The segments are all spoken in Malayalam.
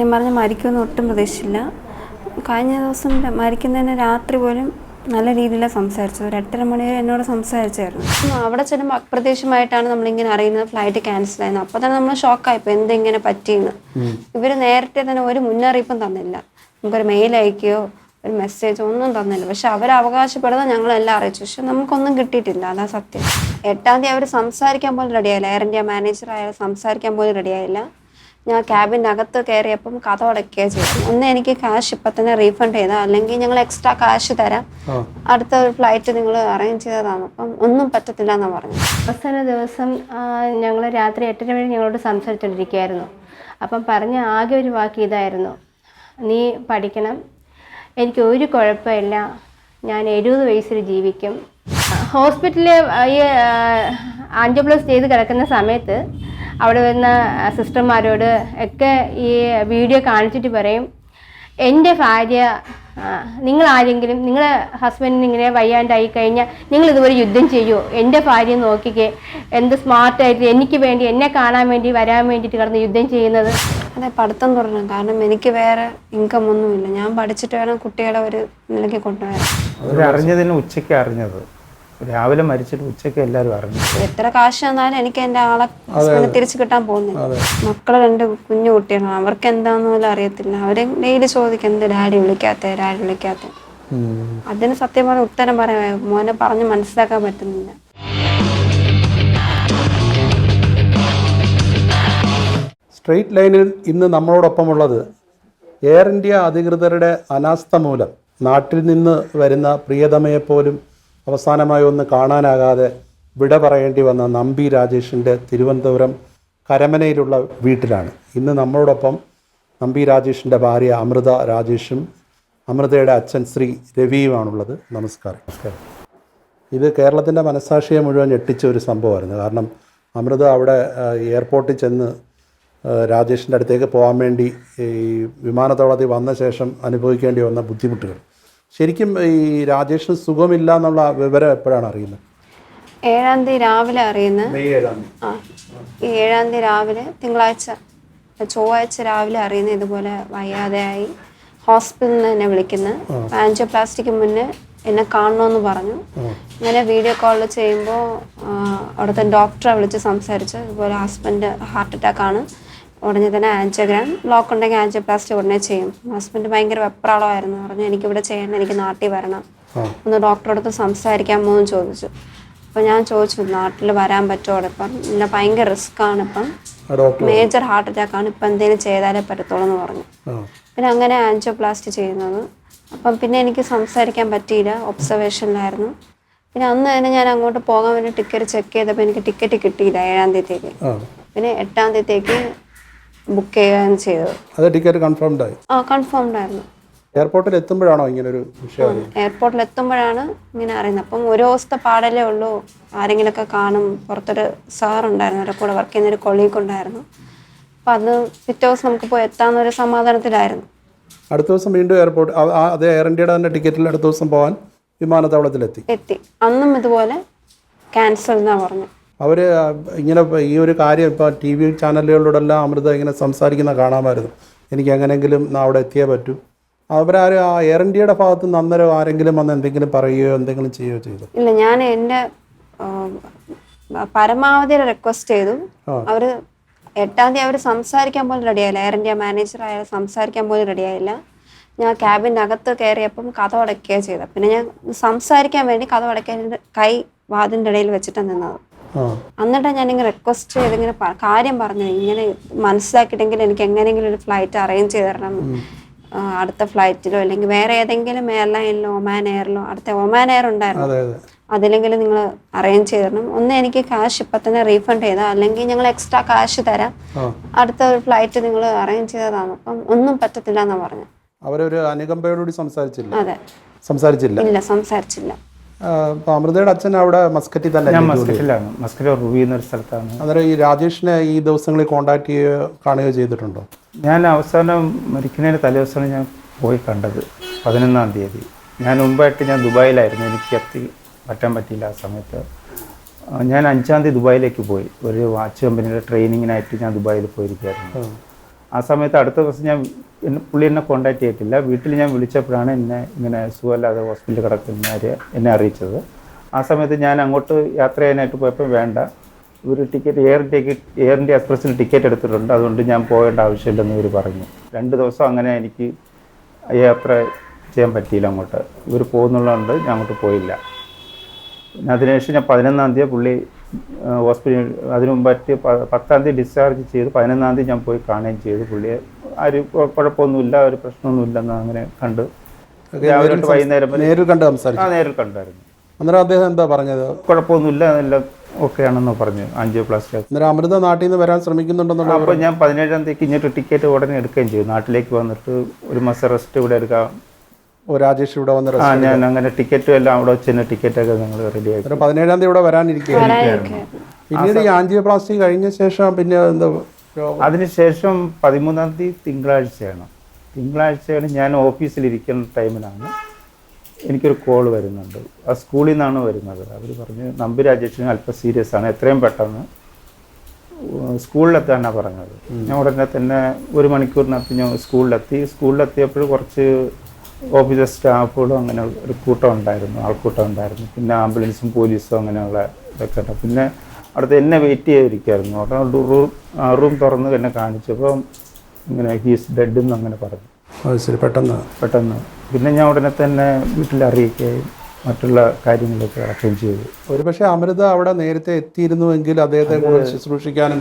സത്യം പറഞ്ഞാൽ മരിക്കുമെന്ന് ഒട്ടും പ്രതീക്ഷിച്ചില്ല. കഴിഞ്ഞ ദിവസം മരിക്കുന്നതിന് രാത്രി പോലും നല്ല രീതിയിലാണ് സംസാരിച്ചത്. ഒരു 8:30 മണി വരെ എന്നോട് സംസാരിച്ചായിരുന്നു. അവിടെ ചെല്ലുമ്പോൾ അപ്രതീക്ഷിതമായിട്ടാണ് നമ്മളിങ്ങനെ അറിയുന്നത് ഫ്ലൈറ്റ് ക്യാൻസൽ ആയിരുന്നു. അപ്പോൾ തന്നെ നമ്മൾ ഷോക്കായിപ്പോൾ എന്തെങ്ങനെ പറ്റിയെന്ന്. ഇവർ നേരത്തെ തന്നെ ഒരു മുന്നറിയിപ്പും തന്നില്ല. നമുക്കൊരു മെയിൽ അയക്കുകയോ ഒരു മെസ്സേജോ ഒന്നും തന്നില്ല. പക്ഷെ അവർ അവകാശപ്പെടുന്നത് ഞങ്ങളെല്ലാം അറിയിച്ചു. പക്ഷെ നമുക്കൊന്നും കിട്ടിയിട്ടില്ല. അതാ സത്യം. 8-ാം തീയതി അവർ സംസാരിക്കാൻ പോലും റെഡിയായില്ല. എയർ ഇന്ത്യ മാനേജർ ആയാലും സംസാരിക്കാൻ പോലും റെഡിയായില്ല. ഞാൻ ക്യാബിൻ്റെ അകത്ത് കയറിയപ്പം കഥ അടയ്ക്കുകയാണ് ചെയ്തത്. ഒന്ന് എനിക്ക് ക്യാഷ് ഇപ്പം തന്നെ റീഫണ്ട് ചെയ്താൽ, അല്ലെങ്കിൽ ഞങ്ങൾ എക്സ്ട്രാ ക്യാഷ് തരാം, അടുത്ത ഒരു ഫ്ലൈറ്റ് നിങ്ങൾ അറേഞ്ച് ചെയ്തതാണ്. അപ്പം ഒന്നും പറ്റത്തില്ല എന്നാണ് പറഞ്ഞത്. അവസാന ദിവസം ഞങ്ങൾ രാത്രി 8:30 വരെ ഞങ്ങളോട് സംസാരിച്ചുകൊണ്ടിരിക്കുകയായിരുന്നു. അപ്പം പറഞ്ഞ ആകെ ഒരു വാക്ക് ഇതായിരുന്നു: നീ പഠിക്കണം, എനിക്ക് ഒരു കുഴപ്പമില്ല, ഞാൻ 70 വയസ്സിൽ ജീവിക്കും. ഹോസ്പിറ്റലിൽ ഈ ആൻജിയോപ്ലാസ്റ്റി ചെയ്ത് കിടക്കുന്ന സമയത്ത് അവിടെ വരുന്ന സിസ്റ്റർമാരോട് ഒക്കെ ഈ വീഡിയോ കാണിച്ചിട്ട് പറയും, എൻ്റെ ഭാര്യ, നിങ്ങളാരെങ്കിലും നിങ്ങളുടെ ഹസ്ബൻഡിന് ഇങ്ങനെ വയ്യാണ്ടായി കഴിഞ്ഞാൽ നിങ്ങൾ ഇതുപോലെ യുദ്ധം ചെയ്യുമോ? എൻ്റെ ഭാര്യ നോക്കിക്കേ, എന്ത് സ്മാർട്ടായിട്ട് എനിക്ക് വേണ്ടി, എന്നെ കാണാൻ വേണ്ടി വരാൻ വേണ്ടിയിട്ട് കിടന്ന് യുദ്ധം ചെയ്യുന്നത്. അതെ, പഠിത്തം തുടരണം. കാരണം എനിക്ക് വേറെ ഇൻകം ഒന്നുമില്ല. ഞാൻ പഠിച്ചിട്ട് വേണം കുട്ടികളെ ഒരു നിലയ്ക്ക് കൊണ്ടുവരാൻ. അവരറിഞ്ഞതിന് ഉച്ചയ്ക്ക് അറിഞ്ഞത്, രാവിലെ മരിച്ചിട്ട് ഉച്ചയ്ക്ക് എല്ലാവരും അറിഞ്ഞു. എത്ര കാശ് തന്നാലും എനിക്ക് എൻ്റെ ആളെ തിരിച്ചു കിട്ടാൻ പോകുന്നില്ല. മക്കള് 2 കുഞ്ഞു കുട്ടികളാണ്. അവർക്ക് എന്താന്ന് പോലും അറിയത്തില്ല. അവരെ ഡെയിലി ചോദിക്കും, എന്ത് ഡാഡി വിളിക്കാത്ത. അതിന് സത്യം പറഞ്ഞ ഉത്തരം പറയാൻ മോനെ പറഞ്ഞ് മനസ്സിലാക്കാൻ പറ്റുന്നില്ല. സ്ട്രെയിറ്റ് ലൈനിൽ ഇന്ന് നമ്മളോടൊപ്പമുള്ളത് എയർ ഇന്ത്യ അധികൃതരുടെ അനാസ്ഥ മൂലം നാട്ടിൽ നിന്ന് വരുന്ന പ്രിയതമയെപ്പോലും അവസാനമായി ഒന്ന് കാണാനാകാതെ വിട പറയേണ്ടി വന്ന നമ്പി രാജേഷിൻ്റെ തിരുവനന്തപുരം കരമനയിലുള്ള വീട്ടിലാണ് ഇന്ന് നമ്മളോടൊപ്പം നമ്പി രാജേഷിൻ്റെ ഭാര്യ അമൃത രാജേഷും അമൃതയുടെ അച്ഛൻ ശ്രീ രവിയുമാണുള്ളത്. നമസ്കാരം. ഇത് കേരളത്തിൻ്റെ മനസ്സാക്ഷിയെ മുഴുവൻ ഞെട്ടിച്ച ഒരു സംഭവമായിരുന്നു. കാരണം അമൃത അവിടെ എയർപോർട്ടിൽ ചെന്ന് രാജേഷിൻ്റെ അടുത്തേക്ക് പോകാൻ വേണ്ടി ഈ വിമാനത്താവളത്തിൽ വന്ന ശേഷം അനുഭവിക്കേണ്ടി വന്ന ബുദ്ധിമുട്ടുകൾ. ശരിക്കും ഈ രാജേഷിന് സുഖമില്ല എന്നുള്ള വിവരം എപ്പോഴാണ് അറിയുന്നത്? 7-ാം തീയതി രാവിലെ അറിയുന്നത്. ഈ 7-ാം തീയതി രാവിലെ, ചൊവ്വാഴ്ച രാവിലെ അറിയുന്നത് ഇതുപോലെ വയ്യാതെയായി. ഹോസ്പിറ്റലിൽ നിന്ന് എന്നെ വിളിക്കുന്നത്. ആൻജിയോപ്ലാസ്റ്റിക്ക് മുന്നേ എന്നെ കാണണമെന്ന് പറഞ്ഞു. അങ്ങനെ വീഡിയോ കോൾ ചെയ്യുമ്പോൾ അവിടുത്തെ ഡോക്ടറെ വിളിച്ച് സംസാരിച്ച്, ഇതുപോലെ ഹസ്ബൻഡ് ഹാർട്ട് അറ്റാക്കാണ്, ഉടനെ തന്നെ ആൻജിയോഗ്രാം, ബ്ലോക്ക് ഉണ്ടെങ്കിൽ ആൻജിയോപ്ലാസ്റ്റി ഉടനെ ചെയ്യും. ഹസ്ബൻഡ് ഭയങ്കര വെപ്രാളമായിരുന്നു. പറഞ്ഞു, എനിക്കിവിടെ ചെയ്യണം, എനിക്ക് നാട്ടിൽ വരണം, ഒന്ന് ഡോക്ടറോടത്ത് സംസാരിക്കാമോ എന്ന് ചോദിച്ചു. അപ്പോൾ ഞാൻ ചോദിച്ചു, നാട്ടിൽ വരാൻ പറ്റുമോ? ഇപ്പം പിന്നെ ഭയങ്കര റിസ്ക്കാണ്, ഇപ്പം മേജർ ഹാർട്ട് അറ്റാക്കാണ്, ഇപ്പം എന്തെങ്കിലും ചെയ്താലേ പറ്റത്തുള്ളൂ എന്ന് പറഞ്ഞു. പിന്നെ അങ്ങനെ ആൻജിയോപ്ലാസ്റ്റി ചെയ്യുന്നത്. അപ്പം പിന്നെ എനിക്ക് സംസാരിക്കാൻ പറ്റിയില്ല, ഒബ്സർവേഷനിലായിരുന്നു. പിന്നെ അന്ന് തന്നെ ഞാൻ അങ്ങോട്ട് പോകാൻ വേണ്ടി ടിക്കറ്റ് ചെക്ക് ചെയ്തപ്പോൾ എനിക്ക് ടിക്കറ്റ് കിട്ടിയില്ല 7-ാം തീയതിക്ക്. പിന്നെ 8-ാം തീയതിക്ക് ബുക്ക് ചെയ്യുകയാണ് ചെയ്തത്. അത് ടിക്കറ്റ് കൺഫേംഡ് ആയി? കൺഫേംഡ് ആയിരുന്നു. എയർപോർട്ടിൽ എത്തുമ്പോഴാണോ ഇങ്ങനെ ഒരു വിഷയം? എയർപോർട്ടിൽ എത്തുമ്പോഴാണ് ഇങ്ങനെ അറിയുന്നത്. അപ്പം ഒരു ദിവസത്തെ പാടലേ ഉള്ളൂ, ആരെങ്കിലുമൊക്കെ കാണും. പുറത്തൊരു സാറുണ്ടായിരുന്നു, അവരുടെ കൂടെ വർക്ക് ചെയ്യുന്നൊരു കൊളീഗ് ഉണ്ടായിരുന്നു. അപ്പം അത് പിറ്റേ ദിവസം നമുക്ക് പോയി എത്താമെന്നൊരു സമാധാനത്തിലായിരുന്നു. അടുത്ത ദിവസം വീണ്ടും എയർപോർട്ട്, അതേ എയർ ഇന്ത്യയുടെ തന്നെ ടിക്കറ്റിൽ അടുത്ത ദിവസം പോകാൻ വിമാനത്താവളത്തിലെത്തി. അന്നും ഇതുപോലെ ക്യാൻസൽ എന്നാണ് പറഞ്ഞു. അവർ ഇങ്ങനെ ഈ ഒരു കാര്യം ഇപ്പോൾ TV ചാനലുകളിലൂടെല്ലാം അമൃത ഇങ്ങനെ സംസാരിക്കുന്ന കാണാമായിരുന്നു. എനിക്ക് എങ്ങനെയെങ്കിലും അവിടെ എത്തിയേ പറ്റൂ. അവരാരും ആ എയർ ഇന്ത്യയുടെ ഭാഗത്ത് നിന്ന് അന്നേരം ആരെങ്കിലും വന്ന് എന്തെങ്കിലും പറയുകയോ എന്തെങ്കിലും ചെയ്യുകയോ ചെയ്തു? ഇല്ല, ഞാൻ എൻ്റെ പരമാവധി റിക്വസ്റ്റ് ചെയ്തു. അവർ 8-ാം തീയതി അവർ സംസാരിക്കാൻ പോലും റെഡിയായില്ല. എയർ ഇന്ത്യ മാനേജർ ആയാലും സംസാരിക്കാൻ പോലും റെഡിയായില്ല. ഞാൻ ക്യാബിൻ്റെ അകത്ത് കയറിയപ്പം കഥ അടയ്ക്കുകയാണ് ചെയ്തത്. പിന്നെ ഞാൻ സംസാരിക്കാൻ വേണ്ടി കഥ അടയ്ക്കാൻ കൈ വാതിൻ്റെ ഇടയിൽ വെച്ചിട്ടാണ് നിന്നത്. എന്നിട്ട് ഞാനിങ്ങനെ റിക്വസ്റ്റ് ചെയ്തിങ്ങനെ കാര്യം പറഞ്ഞു, ഇങ്ങനെ മനസ്സിലാക്കിയിട്ടെങ്കിൽ എനിക്ക് എങ്ങനെയെങ്കിലും ഒരു ഫ്ലൈറ്റ് അറേഞ്ച് ചെയ്ത് തരണം, അടുത്ത ഫ്ലൈറ്റിലോ അല്ലെങ്കിൽ വേറെ ഏതെങ്കിലും എയർലൈനിലോ, ഒമാൻ എയറിലോ, അടുത്ത ഒമാൻ എയർ ഉണ്ടായിരുന്നു, അതിലെങ്കിലും നിങ്ങൾ അറേഞ്ച് ചെയ്ത് തരണം. ഒന്ന് എനിക്ക് ക്യാഷ് ഇപ്പം തന്നെ റീഫണ്ട് ചെയ്താൽ, അല്ലെങ്കിൽ ഞങ്ങൾ എക്സ്ട്രാ ക്യാഷ് തരാം, അടുത്ത ഒരു ഫ്ലൈറ്റ് നിങ്ങൾ അറേഞ്ച് ചെയ്തതാണ്. അപ്പം ഒന്നും പറ്റത്തില്ല എന്നാണ് പറഞ്ഞത്. അവരൊരു അനുകമ്പയോടുകൂടി സംസാരിച്ചില്ല? അതെ, സംസാരിച്ചില്ല. ഇല്ല, സംസാരിച്ചില്ല. അമൃതയുടെ അച്ഛൻ അവിടെ മസ്കറ്റിൽ തന്നെ? മസ്കറ്റ് റുബി എന്നൊരു സ്ഥലത്താണ്. അന്നേരം ഈ രാജേഷിനെ ഈ ദിവസങ്ങളിൽ കോണ്ടാക്ട് ചെയ്യുകയോ കാണുകയോ ചെയ്തിട്ടുണ്ടോ? ഞാൻ അവസാനം മരിക്കുന്നതിന് തലേദിവസമാണ് ഞാൻ പോയി കണ്ടത്, 11-ാം തീയതി. ഞാൻ മുമ്പായിട്ട് ഞാൻ ദുബായിലായിരുന്നു, എനിക്ക് പറ്റാൻ പറ്റിയില്ല ആ സമയത്ത്. ഞാൻ 5-ാം തീയതി ദുബായിലേക്ക് പോയി. ഒരു വാച്ച് കമ്പനിയുടെ ട്രെയിനിങ്ങിനായിട്ട് ഞാൻ ദുബായിൽ പോയിരിക്കുകയായിരുന്നു. ആ സമയത്ത് അടുത്ത ദിവസം ഞാൻ പുള്ളി എന്നെ കോൺടാക്ട് ചെയ്തിട്ടില്ല. വീട്ടിൽ ഞാൻ വിളിച്ചപ്പോഴാണ് എന്നെ ഇങ്ങനെ സുഖമില്ലാതെ ഹോസ്പിറ്റലിൽ കിടക്കുന്നവരെ എന്നെ അറിയിച്ചത്. ആ സമയത്ത് ഞാൻ അങ്ങോട്ട് യാത്ര ചെയ്യാനായിട്ട് പോയപ്പോൾ വേണ്ട, ഒരു ടിക്കറ്റ് എയർ ഇന്ത്യ എക്സ്പ്രസ്സിന് ടിക്കറ്റ് എടുത്തിട്ടുണ്ട്, അതുകൊണ്ട് ഞാൻ പോകേണ്ട ആവശ്യമില്ലെന്ന് ഇവർ പറഞ്ഞു. 2 ദിവസം അങ്ങനെ എനിക്ക് യാത്ര ചെയ്യാൻ പറ്റിയില്ല അങ്ങോട്ട്. ഇവർ പോകുന്നുള്ളതുകൊണ്ട് ഞാൻ അങ്ങോട്ട് പോയില്ല. പിന്നെ അതിനുശേഷം ഞാൻ 11-ാം തീയതി പുള്ളി ഹോസ്പിറ്റലിൽ, അതിനു മുമ്പായിട്ട് 10-ാം തീയതി ഡിസ്ചാർജ് ചെയ്ത് 11-ാം തീയതി ഞാൻ പോയി കാണുകയും ചെയ്തു. പുള്ളിയെ ആരും കുഴപ്പമൊന്നുമില്ല, ഒരു പ്രശ്നമൊന്നുമില്ലെന്ന് അങ്ങനെ കണ്ട് രാവിലെ തൊട്ട് വൈകുന്നേരം വരെ നേരിൽ കണ്ട് സംസാരിച്ചു. നേരിൽ കണ്ടായിരുന്നു. അന്നേരം അദ്ദേഹം എന്താ പറഞ്ഞത്? കുഴപ്പമൊന്നുമില്ല, എല്ലാം ഓക്കെ ആണെന്ന് പറഞ്ഞു. ആൻജിയോപ്ലാസ്റ്റി. അന്നേരം അമൃത നാട്ടിൽ നിന്ന് വരാൻ ശ്രമിക്കുന്നുണ്ടെന്നുള്ള. അപ്പോൾ ഞാൻ 17-ാം തീയതി ഇങ്ങോട്ട് ടിക്കറ്റ് ഉടനെ എടുക്കുകയും ചെയ്തു. നാട്ടിലേക്ക് വന്നിട്ട് ഒരു മാസം റെസ്റ്റ് ഇവിടെ എടുക്കാം. രാജേഷ് ഇവിടെ വന്ന് ഞാൻ അങ്ങനെ ടിക്കറ്റും എല്ലാം അവിടെ വെച്ച് തന്നെ ടിക്കറ്റൊക്കെ ഞങ്ങൾ റെഡി ആക്കി. 17-ാം തീയതി ഇവിടെ വരാനിരിക്കുകയായിരുന്നു. പിന്നീട് ഈ ആൻജിയോപ്ലാസ്റ്റി കഴിഞ്ഞ ശേഷം പിന്നെ എന്താ? അതിനുശേഷം 13-ാം തീയതി തിങ്കളാഴ്ചയാണ് ഞാൻ ഓഫീസിലിരിക്കുന്ന ടൈമിലാണ് എനിക്കൊരു കോൾ വരുന്നുണ്ട്. ആ സ്കൂളിൽ നിന്നാണ് വരുന്നത്. അവർ പറഞ്ഞു നമ്പി രാജേഷിന് അല്പം സീരിയസ് ആണ്, എത്രയും പെട്ടെന്ന് സ്കൂളിലെത്താനാണ് പറഞ്ഞത്. ഞാൻ ഉടനെ തന്നെ 1 മണിക്കൂറിനകത്ത് ഞാൻ സ്കൂളിലെത്തിയപ്പോൾ കുറച്ച് ഓഫീസ് സ്റ്റാഫുകളും അങ്ങനെ ഒരു കൂട്ടം ഉണ്ടായിരുന്നു, ആൾക്കൂട്ടം ഉണ്ടായിരുന്നു. പിന്നെ ആംബുലൻസും പോലീസും അങ്ങനെയുള്ള ഇതൊക്കെ ഉണ്ട്. പിന്നെ അവിടുത്തെ എന്നെ വെയിറ്റ് ചെയ്തിരിക്കുമായിരുന്നു. ഉടനെ റൂം തുറന്ന് എന്നെ കാണിച്ചപ്പോൾ ഇങ്ങനെ ഹീസ് ഡെഡ് എന്ന് അങ്ങനെ പറഞ്ഞു. ശരി, പെട്ടെന്ന് പിന്നെ ഞാൻ ഉടനെ തന്നെ വീട്ടിൽ അറിയിക്കുകയും മറ്റുള്ള കാര്യങ്ങളൊക്കെ ഇറക്കുകയും ചെയ്തു. ഒരുപക്ഷെ അമൃത അവിടെ നേരത്തെ എത്തിയിരുന്നുവെങ്കിൽ അദ്ദേഹത്തെ കൂടുതൽ ശുശ്രൂഷിക്കാനും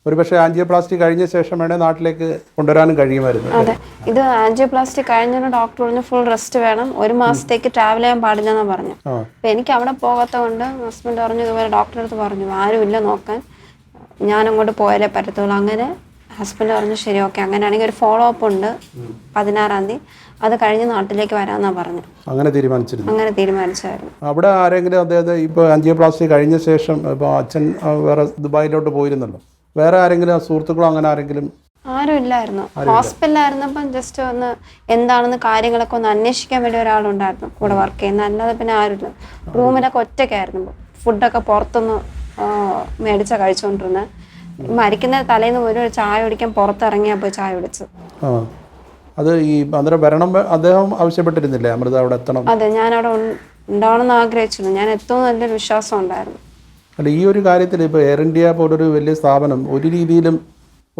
ഒരുപക്ഷെ ആൻജിയോപ്ലാസ്റ്റി കഴിഞ്ഞ ശേഷം വേണേൽ നാട്ടിലേക്ക് കൊണ്ടുവരാനും കഴിയുമായിരുന്നു. അതെ, ഇത് ആൻജിയോപ്ലാസ്റ്റി കഴിഞ്ഞ ഡോക്ടർ പറഞ്ഞു ഫുൾ റെസ്റ്റ് വേണം, 1 മാസത്തേക്ക് ട്രാവൽ ചെയ്യാൻ പാടില്ലെന്നാ പറഞ്ഞു. അപ്പൊ എനിക്ക് അവിടെ പോകാത്ത കൊണ്ട് ഹസ്ബൻഡ് പറഞ്ഞു, ഇതുപോലെ ഡോക്ടറെ അടുത്ത് പറഞ്ഞു ആരുമില്ല നോക്കാൻ, ഞാൻ അങ്ങോട്ട് പോയാലേ പറ്റത്തുള്ളൂ. അങ്ങനെ ഹസ്ബൻഡ് പറഞ്ഞു ശരി ഓക്കെ, അങ്ങനെയാണെങ്കിൽ ഒരു ഫോളോ അപ്പ് ഉണ്ട് 16-ാം തീയതി, അത് കഴിഞ്ഞ് നാട്ടിലേക്ക് വരാമെന്നാ പറഞ്ഞു. അങ്ങനെ തീരുമാനിച്ചായിരുന്നു. അവിടെ ആരെങ്കിലും അദ്ദേഹത്തെ ഇപ്പോൾ ആൻജിയോപ്ലാസ്റ്റി കഴിഞ്ഞ ശേഷം ഇപ്പോൾ അച്ഛൻ വേറെ ദുബായിലോട്ട് പോയിരുന്നല്ലോ, വേറെ ആരെങ്കിലും സുഹൃത്തുക്കളോ അങ്ങനെ ആരെങ്കിലും? ആരും ഇല്ലായിരുന്നു. ഹോസ്പിറ്റലായിരുന്നപ്പം ജസ്റ്റ് ഒന്ന് എന്താണെന്ന് കാര്യങ്ങളൊക്കെ ഒന്ന് അന്വേഷിക്കാൻ വേണ്ടി ഒരാളുണ്ടായിരുന്നു കൂടെ വർക്ക് ചെയ്യുന്ന, അല്ലാതെ പിന്നെ ആരുമില്ല. റൂമിലൊക്കെ ഒറ്റയ്ക്കായിരുന്നു. ഫുഡൊക്കെ പുറത്തുനിന്ന് മേടിച്ച കഴിച്ചുകൊണ്ടിരുന്നത്. മരിക്കുന്ന തലേന്ന് ഒരു ചായ കുടിക്കാൻ പുറത്തിറങ്ങിയാ പോയി ചായ കുടിച്ചു. അത് ഈ അന്നേരം വരണം അദ്ദേഹം ആവശ്യപ്പെട്ടിരുന്നില്ലേ അമൃത അവിടെ എത്തണം? അതെ, ഞാൻ അവിടെ ഉണ്ടാവണമെന്ന് ആഗ്രഹിച്ചിരുന്നു. ഞാൻ എത്തുമെന്ന് നല്ലൊരു വിശ്വാസം ഉണ്ടായിരുന്നു. അല്ല, ഈ ഒരു കാര്യത്തിൽ ഇപ്പോൾ എയർ ഇന്ത്യ പോലൊരു വലിയ സ്ഥാപനം ഒരു രീതിയിലും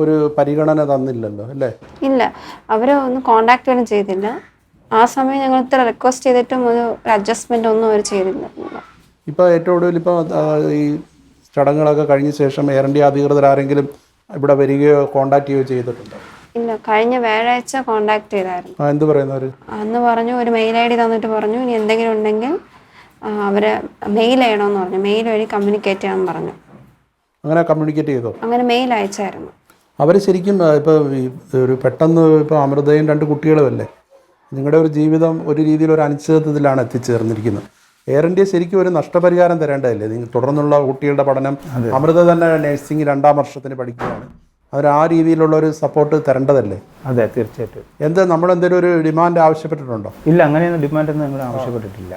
ഒരു പരിഗണന തന്നില്ലല്ലോ അല്ലേ? ഇല്ല, അവർ ഒന്ന് കോണ്ടാക്ട് പോലും ചെയ്തില്ല. ആ സമയം ഞങ്ങൾ ഇത്ര റിക്വസ്റ്റ് ചെയ്തിട്ടും ഒരു അഡ്ജസ്റ്റ്മെന്റ് ഒന്നും അവർ ചെയ്തില്ല. ഇപ്പോൾ ഏറ്റവും ഒടുവിൽ ഇപ്പോൾ ഈ ചടങ്ങുകളൊക്കെ കഴിഞ്ഞ ശേഷം എയർ ഇന്ത്യ അധികൃതർ ആരെങ്കിലും ഇവിടെ വരികയോ കോണ്ടാക്ട് ചെയ്യുകയോ ചെയ്തിട്ടുണ്ടോ? ഇല്ല, കഴിഞ്ഞ വ്യാഴാഴ്ച കോണ്ടാക്ട് ചെയ്തായിരുന്നു. എന്ത് പറയുന്നവർ? അന്ന് പറഞ്ഞു ഒരു മെയിൽ ID തന്നിട്ട് പറഞ്ഞു ഇനി എന്തെങ്കിലും ഉണ്ടെങ്കിൽ അവരെ മെയിൽ ചെയ്യണമെന്ന് പറഞ്ഞു. മെയിൽ വഴി കമ്മ്യൂണിക്കേറ്റ് ചെയ്യാൻ പറഞ്ഞു. അങ്ങനെ കമ്മ്യൂണിക്കേറ്റ് ചെയ്തോ? അങ്ങനെ മെയിൽ അയച്ചായിരുന്നു. അവർ ശരിക്കും ഇപ്പോൾ ഒരു പെട്ടെന്ന് ഇപ്പോൾ അമൃതയും 2 കുട്ടികളുമല്ലേ, നിങ്ങളുടെ ഒരു ജീവിതം ഒരു രീതിയിൽ ഒരു അനിശ്ചിതത്വത്തിലാണ് എത്തിച്ചേർന്നിരിക്കുന്നത്. എയർ ഇന്ത്യ ശരിക്കും ഒരു നഷ്ടപരിഹാരം തരേണ്ടതല്ലേ? നിങ്ങൾ തുടർന്നുള്ള കുട്ടികളുടെ പഠനം, അമൃത തന്നെ നഴ്സിംഗ് 2-ാം വർഷത്തിന് പഠിക്കുകയാണ്, അതിന് ആ രീതിയിലുള്ള ഒരു സപ്പോർട്ട് തരേണ്ടതല്ലേ? അതെ, തീർച്ചയായിട്ടും. നമ്മളെന്തെങ്കിലും ഒരു ഡിമാൻഡ് ആവശ്യപ്പെട്ടിട്ടുണ്ടോ? ഇല്ല, അങ്ങനെയൊന്നും ഡിമാൻഡൊന്നും ഞങ്ങൾ ആവശ്യപ്പെട്ടിട്ടില്ല.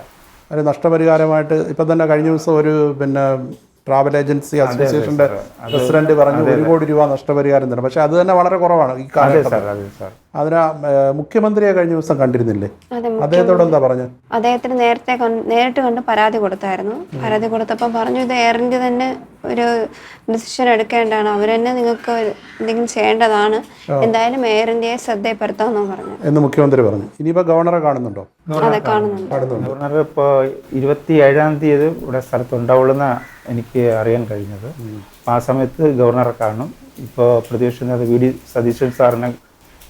ഒരു നഷ്ടപരിഹാരമായിട്ട് ഇപ്പം തന്നെ കഴിഞ്ഞ ദിവസം ഒരു ട്രാവൽ ഏജൻസി അസോസിയേഷൻ്റെ പ്രസിഡന്റ് പറഞ്ഞു 1 കോടി രൂപ നഷ്ടപരിഹാരം തരണം. പക്ഷെ അത് തന്നെ വളരെ കുറവാണ് ഈ കാലഘട്ടത്തിൽ. അതിന് മുഖ്യമന്ത്രിയെ കഴിഞ്ഞ ദിവസം കണ്ടിരുന്നില്ലേ? അദ്ദേഹത്തോട് എന്താ പറഞ്ഞത്? അദ്ദേഹത്തിന് നേരിട്ട് കണ്ട് പരാതി കൊടുത്തായിരുന്നു. പരാതി കൊടുത്തപ്പോൾ പറഞ്ഞു ഇത് എയർ ഇന്ത്യ തന്നെ ഒരു ഡിസിഷൻ എടുക്കേണ്ടതാണ്, അവർ തന്നെ നിങ്ങൾക്ക് എന്തെങ്കിലും ചെയ്യേണ്ടതാണ്, എന്തായാലും എയർ ഇന്ത്യയെ ശ്രദ്ധപ്പെടുത്താമെന്ന് പറഞ്ഞു എന്ന് മുഖ്യമന്ത്രി പറഞ്ഞു. ഇനിയിപ്പോൾ ഗവർണറെ കാണുന്നുണ്ടോ? അതെ, കാണുന്നുണ്ട്. ഗവർണർ ഇപ്പോൾ 27-ാം തീയതി ഇവിടെ സ്ഥലത്തുണ്ടാവുള്ളെന്ന എനിക്ക് അറിയാൻ കഴിഞ്ഞത്. ആ സമയത്ത് ഗവർണറെ കാണും. ഇപ്പോൾ പ്രതിപക്ഷ നേതാവ് VD സതീശൻ സാറിനെ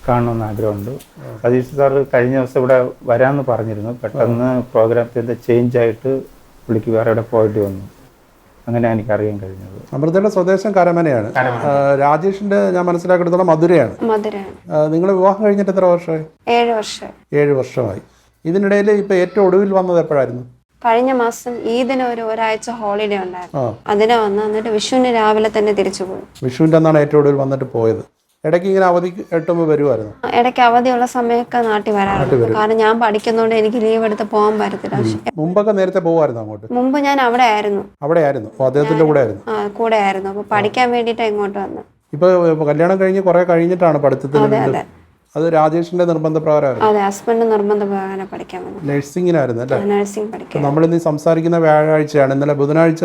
കാണണമെന്ന് ആഗ്രഹമുണ്ട്. സതീശൻ സാർ കഴിഞ്ഞ ദിവസം ഇവിടെ വരാമെന്ന് പറഞ്ഞിരുന്നു. പെട്ടെന്ന് പ്രോഗ്രാമത്തിൻ്റെ ചേഞ്ച് ആയിട്ട് പുള്ളിക്ക് വേറെ ഇവിടെ പോയിട്ട് വന്നു. അങ്ങനെയാണ് എനിക്ക് അറിയാൻ കഴിഞ്ഞത്. അമൃതയുടെ സ്വദേശം കരമനയാണ്. രാജേഷിന്റെ ഞാൻ മനസ്സിലാക്കിയെടുത്തോളം മധുരയാണ്. നിങ്ങൾ വിവാഹം കഴിഞ്ഞിട്ട് എത്ര വർഷമായി? 7 വർഷമായി. ഇതിനിടയിൽ ഇപ്പൊ ഏറ്റവും ഒടുവിൽ വന്നത് എപ്പോഴായിരുന്നു? കഴിഞ്ഞ മാസം ഈദിന് ഒരാഴ്ച ഹോളിഡേ ഉണ്ടായിരുന്നു. അതിനെ വന്ന് എന്നിട്ട് വിഷുവിന് രാവിലെ തന്നെ തിരിച്ചു പോയി. വിഷുവിന്റെ അന്നാണ് ഏറ്റവും ഒടുവിൽ വന്നിട്ട് പോയത്. ഇടയ്ക്ക് ഇങ്ങനെ അവധി കിട്ടുമ്പോൾ വരുമായിരുന്നു? ഇടയ്ക്ക് അവധിയുള്ള സമയമൊക്കെ നാട്ടിൽ വരാറുണ്ട്. കാരണം ഞാൻ പഠിക്കുന്നതുകൊണ്ട് എനിക്ക് ലീവ് എടുത്ത് പോകാൻ പറ്റത്തില്ല. മുമ്പൊക്കെ നേരത്തെ പോകുമായിരുന്നു അങ്ങോട്ട്? മുമ്പ് ഞാൻ അവിടെ ആയിരുന്നു. അദ്ദേഹത്തിന്റെ കൂടെ ആയിരുന്നു. കൂടെ ആയിരുന്നു. അപ്പൊ പഠിക്കാൻ വേണ്ടിയിട്ടാണ് ഇങ്ങോട്ട് വന്നത്. ഇപ്പോൾ കല്യാണം കഴിഞ്ഞ് കുറേ കഴിഞ്ഞിട്ടാണ് പഠിത്തത്തിന് അതെ വീണ്ടും അതെ അത് രാജേഷിൻ്റെ നിർബന്ധപ്രകാരമായിരുന്നു. അതെ, ഹസ്ബൻഡ് നിർബന്ധപ്രകാരം പഠിക്കാൻ വന്നു. നഴ്സിങ്ങിനായിരുന്നു അല്ലേ? നഴ്സിംഗ് പഠിക്കാൻ. നമ്മളിന്ന് സംസാരിക്കുന്ന വ്യാഴാഴ്ചയാണ്. ഇന്നലെ ബുധനാഴ്ച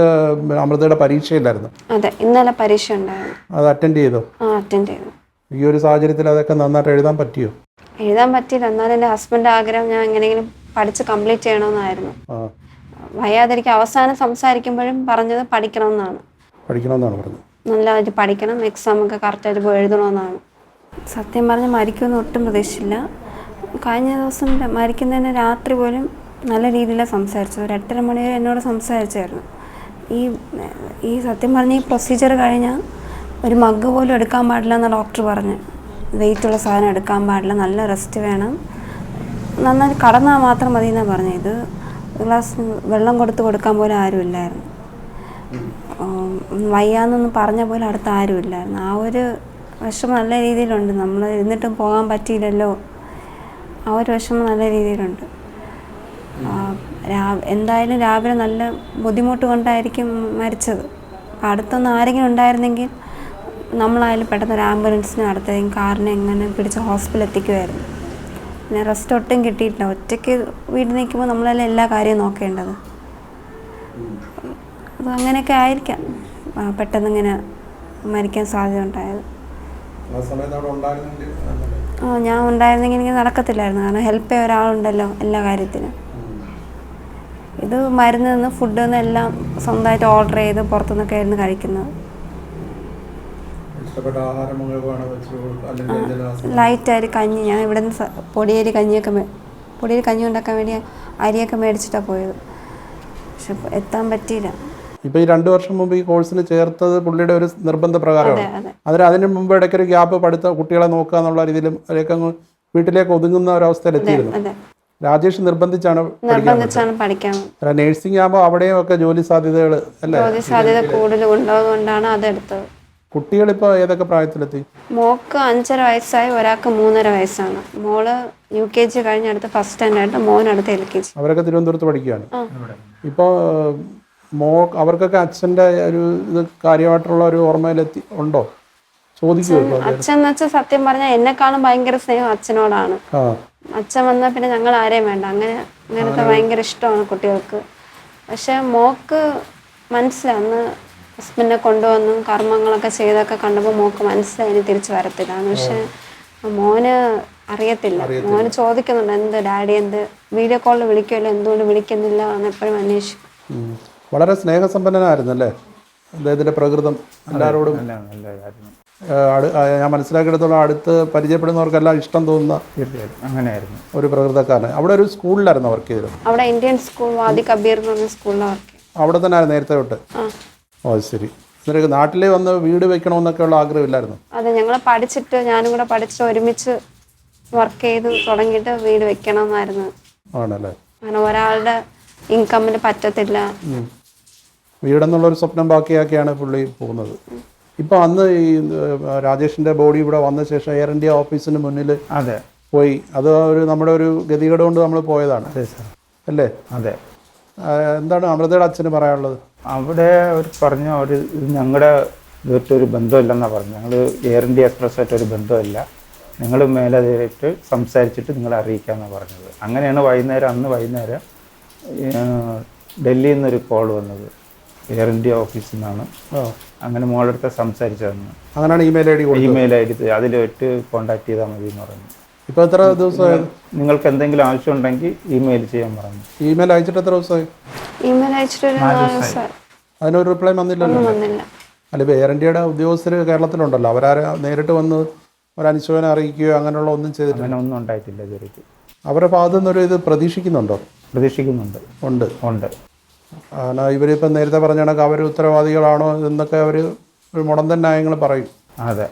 അമൃതയുടെ പരീക്ഷയില്ലായിരുന്നു. അതെ, ഇന്നലെ പരീക്ഷ ഉണ്ടായിരുന്നു. അത് അറ്റൻഡ് ചെയ്തോ? അറ്റൻഡ് ചെയ്തു. ഈ ഒരു സാഹചര്യത്തിൽ അതൊക്കെ നന്നായിട്ട് എഴുതാൻ പറ്റിയോ? എഴുതാൻ പറ്റിയില്ല. എന്നാലും എൻ്റെ ഹസ്ബൻഡ് ആഗ്രഹം ഞാൻ എങ്ങനെയെങ്കിലും പഠിച്ച് കംപ്ലീറ്റ് ചെയ്യണമെന്നായിരുന്നു. വയ്യാതിരിക്കും. അവസാനം സംസാരിക്കുമ്പോഴും പറഞ്ഞത് പഠിക്കണമെന്നാണ്. പഠിക്കണമെന്നാണ് പറഞ്ഞത്. നല്ലതായിട്ട് പഠിക്കണം, എക്സാം ഒക്കെ കറക്റ്റായിട്ട് പോയി എഴുതണമെന്നാണ്. സത്യം പറഞ്ഞാൽ മരിക്കുമെന്ന് ഒട്ടും പ്രതീക്ഷിച്ചില്ല. കഴിഞ്ഞ ദിവസം മരിക്കുന്നതിന് രാത്രി പോലും നല്ല രീതിയിലാണ് സംസാരിച്ചത്. ഒരു 8:30 മണി വരെ എന്നോട് സംസാരിച്ചായിരുന്നു. ഈ സത്യം പറഞ്ഞ ഈ പ്രൊസീജിയർ കഴിഞ്ഞാൽ ഒരു മഗ് പോലും എടുക്കാൻ പാടില്ല എന്ന് ഡോക്ടർ പറഞ്ഞു. വെയിറ്റുള്ള സാധനം എടുക്കാൻ പാടില്ല, നല്ല റെസ്റ്റ് വേണം, നന്നായി കടന്നാൽ മാത്രം മതി എന്നാണ് പറഞ്ഞത്. ഇത് ഒരു ഗ്ലാസ് വെള്ളം കൊടുക്കാൻ പോലും ആരുമില്ലായിരുന്നു. വയ്യാന്നൊന്നും പറഞ്ഞ പോലെ അടുത്ത് ആരുമില്ലായിരുന്നു. ആ ഒരു വിഷമം നല്ല രീതിയിലുണ്ട്. നമ്മൾ ഇരുന്നിട്ടും പോകാൻ പറ്റിയില്ലല്ലോ, ആ ഒരു വിഷമം നല്ല രീതിയിലുണ്ട്. എന്തായാലും രാവിലെ നല്ല ബുദ്ധിമുട്ട് കൊണ്ടായിരിക്കും മരിച്ചത്. അപ്പം അടുത്തൊന്നും ആരെങ്കിലും ഉണ്ടായിരുന്നെങ്കിൽ നമ്മളായാലും പെട്ടെന്ന് ഒരു ആംബുലൻസിന് അടുത്തേക്കും കാറിനെ എങ്ങനെ പിടിച്ച് ഹോസ്പിറ്റലിൽ എത്തിക്കുമായിരുന്നു. പിന്നെ റെസ്റ്റ് ഒട്ടും കിട്ടിയിട്ടില്ല. ഒറ്റയ്ക്ക് വീട്ടിൽ നിൽക്കുമ്പോൾ നമ്മളെല്ലാം എല്ലാ കാര്യവും നോക്കേണ്ടത്. അപ്പോൾ അങ്ങനെയൊക്കെ ആയിരിക്കാം പെട്ടെന്ന് ഇങ്ങനെ മരിക്കാൻ സാധ്യത ഉണ്ടായത്. ഞാൻ ഉണ്ടായിരുന്നെങ്കിൽ എനിക്ക് നടക്കത്തില്ലായിരുന്നു. കാരണം ഹെൽപ്പ് ചെയ്യാൻ ഒരാളുണ്ടല്ലോ എല്ലാ കാര്യത്തിനും. ഇത് മരുന്ന് നിന്ന് ഫുഡ് നിന്ന് എല്ലാം സ്വന്തമായിട്ട് ഓർഡർ ചെയ്ത് പുറത്തുനിന്നൊക്കെ ആയിരുന്നു കഴിക്കുന്നത്. ലൈറ്റായിട്ട് കഞ്ഞി, ഞാൻ ഇവിടെ നിന്ന് പൊടിയരി കഞ്ഞി ഉണ്ടാക്കാൻ വേണ്ടി അരിയൊക്കെ മേടിച്ചിട്ടാണ് പോയത്. പക്ഷെ എത്താൻ പറ്റിയില്ല. ഇപ്പോൾ ഈ 2 വർഷം മുമ്പ് ഈ കോഴ്സിന് ചേർത്തത് പുള്ളിയുടെ ഒരു നിർബന്ധ പ്രകാരമാണ്. അതിന് മുമ്പ് ഇടയ്ക്കൊരു ഗ്യാപ്പ് പഠിത്ത കുട്ടികളെ നോക്കുക എന്നുള്ള രീതിയിലും അതിലേക്ക് വീട്ടിലേക്ക് ഒതുങ്ങുന്ന ഒരവസ്ഥയിലെത്തിയിരുന്നു. രാജേഷ് നിർബന്ധിച്ചാണ് പഠിക്കാൻ. നേഴ്സിംഗ് ആകുമ്പോൾ അവിടെയും ഒക്കെ ജോലി സാധ്യതകൾ അല്ലേ? ജോലി സാധ്യത കൂടുതൽ ഉണ്ടാകുന്നതുകൊണ്ടാണ് അതെടുത്തത്. കുട്ടികളിപ്പോൾ ഏതൊക്കെ പ്രായത്തിലെത്തി? മോൾക്ക് 5.5 വയസ്സായി, ഒരാൾക്ക് 3.5 വയസ്സാണ്. മോള് UKG കഴിഞ്ഞ അടുത്ത് ഫസ്റ്റ് സ്റ്റാൻഡേർഡ്, മോനടുത്ത് LKG. അവരൊക്കെ തിരുവനന്തപുരത്ത് പഠിക്കുകയാണ്. ഇപ്പോൾ അവർക്കൊക്കെ അച്ഛൻ്റെ ഒരു ഇത് കാര്യമായിട്ടുള്ള ഒരു ഓർമ്മയിലെത്തി ഉണ്ടോ? ചോദിക്കുമോ? അച്ഛൻ എന്ന് വെച്ചാൽ സത്യം പറഞ്ഞാൽ എന്നെക്കാളും ഭയങ്കര സ്നേഹം അച്ഛനോടാണ്. അച്ഛൻ വന്നാൽ പിന്നെ ഞങ്ങൾ ആരെയും വേണ്ട, അങ്ങനത്തെ ഭയങ്കര ഇഷ്ടമാണ് കുട്ടികൾക്ക്. പക്ഷെ മോക്ക് മനസ്സിലായി, അന്ന് ഹസ്ബൻഡിനെ കൊണ്ടുവന്നു കർമ്മങ്ങളൊക്കെ ചെയ്തൊക്കെ കണ്ടപ്പോൾ മോക്ക് മനസ്സിലായി ഇനി തിരിച്ചു വരത്തില്ലാന്ന്. പക്ഷെ മോന് അറിയത്തില്ല. മോന് ചോദിക്കുന്നുണ്ട്, എന്ത് ഡാഡി, എന്ത് വീഡിയോ കോളിൽ വിളിക്കുമല്ലോ, എന്തുകൊണ്ട് വിളിക്കുന്നില്ല എന്ന് എപ്പോഴും അന്വേഷിക്കും. വളരെ സ്നേഹസമ്പന്നനായിരുന്നു അല്ലേ അദ്ദേഹത്തിൻ്റെ പ്രകൃതം? എല്ലാവരോടും ഞാൻ മനസ്സിലാക്കിയെടുത്തോളം അടുത്ത് പരിചയപ്പെടുന്നവർക്കെല്ലാം ഇഷ്ടം തോന്നുന്ന അങ്ങനെയായിരുന്നു ഒരു പ്രകൃതക്കാരൻ. അവിടെ ഒരു സ്കൂളിലായിരുന്നു വർക്ക് ചെയ്തത്. അവിടെ ഇന്ത്യൻ സ്കൂൾ വാദി കബീർ എന്ന് പറഞ്ഞ സ്കൂളിലാണ് വർക്ക് ചെയ്തത്. അവിടെ തന്നെ ആയിരുന്നു നേരത്തെ തൊട്ട്? ഓ ശരി. എന്നിട്ട് നാട്ടിൽ വന്ന് വീട് വെക്കണമെന്നൊക്കെ ഉള്ള ആഗ്രഹമില്ലായിരുന്നു? അതെ, ഞങ്ങൾ പഠിച്ചിട്ട് ഞാനും കൂടെ പഠിച്ചിട്ട് ഒരുമിച്ച് വർക്ക് ചെയ്ത് തുടങ്ങിയിട്ട് വീട് വെക്കണമെന്നായിരുന്നു. ആണല്ലേ? അങ്ങനെ ഒരാളുടെ ഇൻകമിന് പറ്റത്തില്ല. വീടെന്നുള്ളൊരു സ്വപ്നം ബാക്കിയാക്കിയാണ് പുള്ളി പോകുന്നത്. ഇപ്പോൾ അന്ന് ഈ രാജേഷിൻ്റെ ബോഡി ഇവിടെ വന്ന ശേഷം എയർ ഇന്ത്യ ഓഫീസിന് മുന്നിൽ പോയി, അത് നമ്മുടെ ഒരു ഗതികേട് കൊണ്ട് നമ്മൾ പോയതാണ് അല്ലേ? അതെ. എന്താണ് അമൃതയുടെ അച്ഛന് പറയാനുള്ളത്? അവിടെ അവർ പറഞ്ഞു, ഞങ്ങളുടെ ഇതൊരു ബന്ധമില്ലെന്നാണ് പറഞ്ഞു. ഞങ്ങൾ എയർ ഇന്ത്യ എക്സ്പ്രസ്സായിട്ടൊരു ബന്ധമില്ല, നിങ്ങൾ മേലെ നേരിട്ട് സംസാരിച്ചിട്ട് നിങ്ങളെ അറിയിക്കാമെന്നാണ് പറഞ്ഞത്. അങ്ങനെയാണ് അന്ന് വൈകുന്നേരം ഡൽഹിയിൽ നിന്നൊരു കോൾ വന്നത്, എയർ ഇന്ത്യ ഓഫീസിൽ നിന്നാണ്. അങ്ങനെ മോളടുത്ത് സംസാരിച്ചതെന്ന്. അങ്ങനെയാണ് ഇമെയിൽ ഐ ഡി അതിലിട്ട് കോൺടാക്ട് ചെയ്താൽ മതി എന്ന് പറഞ്ഞു. ഇപ്പോൾ എത്ര ദിവസമായി? നിങ്ങൾക്ക് എന്തെങ്കിലും ആവശ്യം ഉണ്ടെങ്കിൽ ഇമെയിൽ ചെയ്യാൻ പറഞ്ഞു. ഇമെയിൽ അയച്ചിട്ട് എത്ര ദിവസമായി? ഇമെയിൽ അയച്ചിട്ട് അതിനൊരു റിപ്ലൈ വന്നില്ലല്ലോ? അല്ല, ഇപ്പോൾ എയർ ഇന്ത്യയുടെ ഉദ്യോഗസ്ഥർ കേരളത്തിലുണ്ടല്ലോ, അവരാരെ നേരിട്ട് വന്ന് ഒരനുശോചനം അറിയിക്കുകയോ അങ്ങനെയുള്ള ഒന്നും ചെയ്തിട്ടില്ല? അങ്ങനെ ഒന്നും ഉണ്ടായിട്ടില്ല ഇതുവരെയ്ക്ക്. അവരുടെ ഭാഗത്തു നിന്നൊരു ഇത് പ്രതീക്ഷിക്കുന്നുണ്ടോ? പ്രതീക്ഷിക്കുന്നുണ്ട്. ഉണ്ട്. കാരണം ഇവരിപ്പം നേരത്തെ പറഞ്ഞ കണക്ക് അവർ ഉത്തരവാദികളാണോ എന്നൊക്കെ അവർ ഒരു മുടന്തൻ ന്യായങ്ങൾ പറയും. അതെ.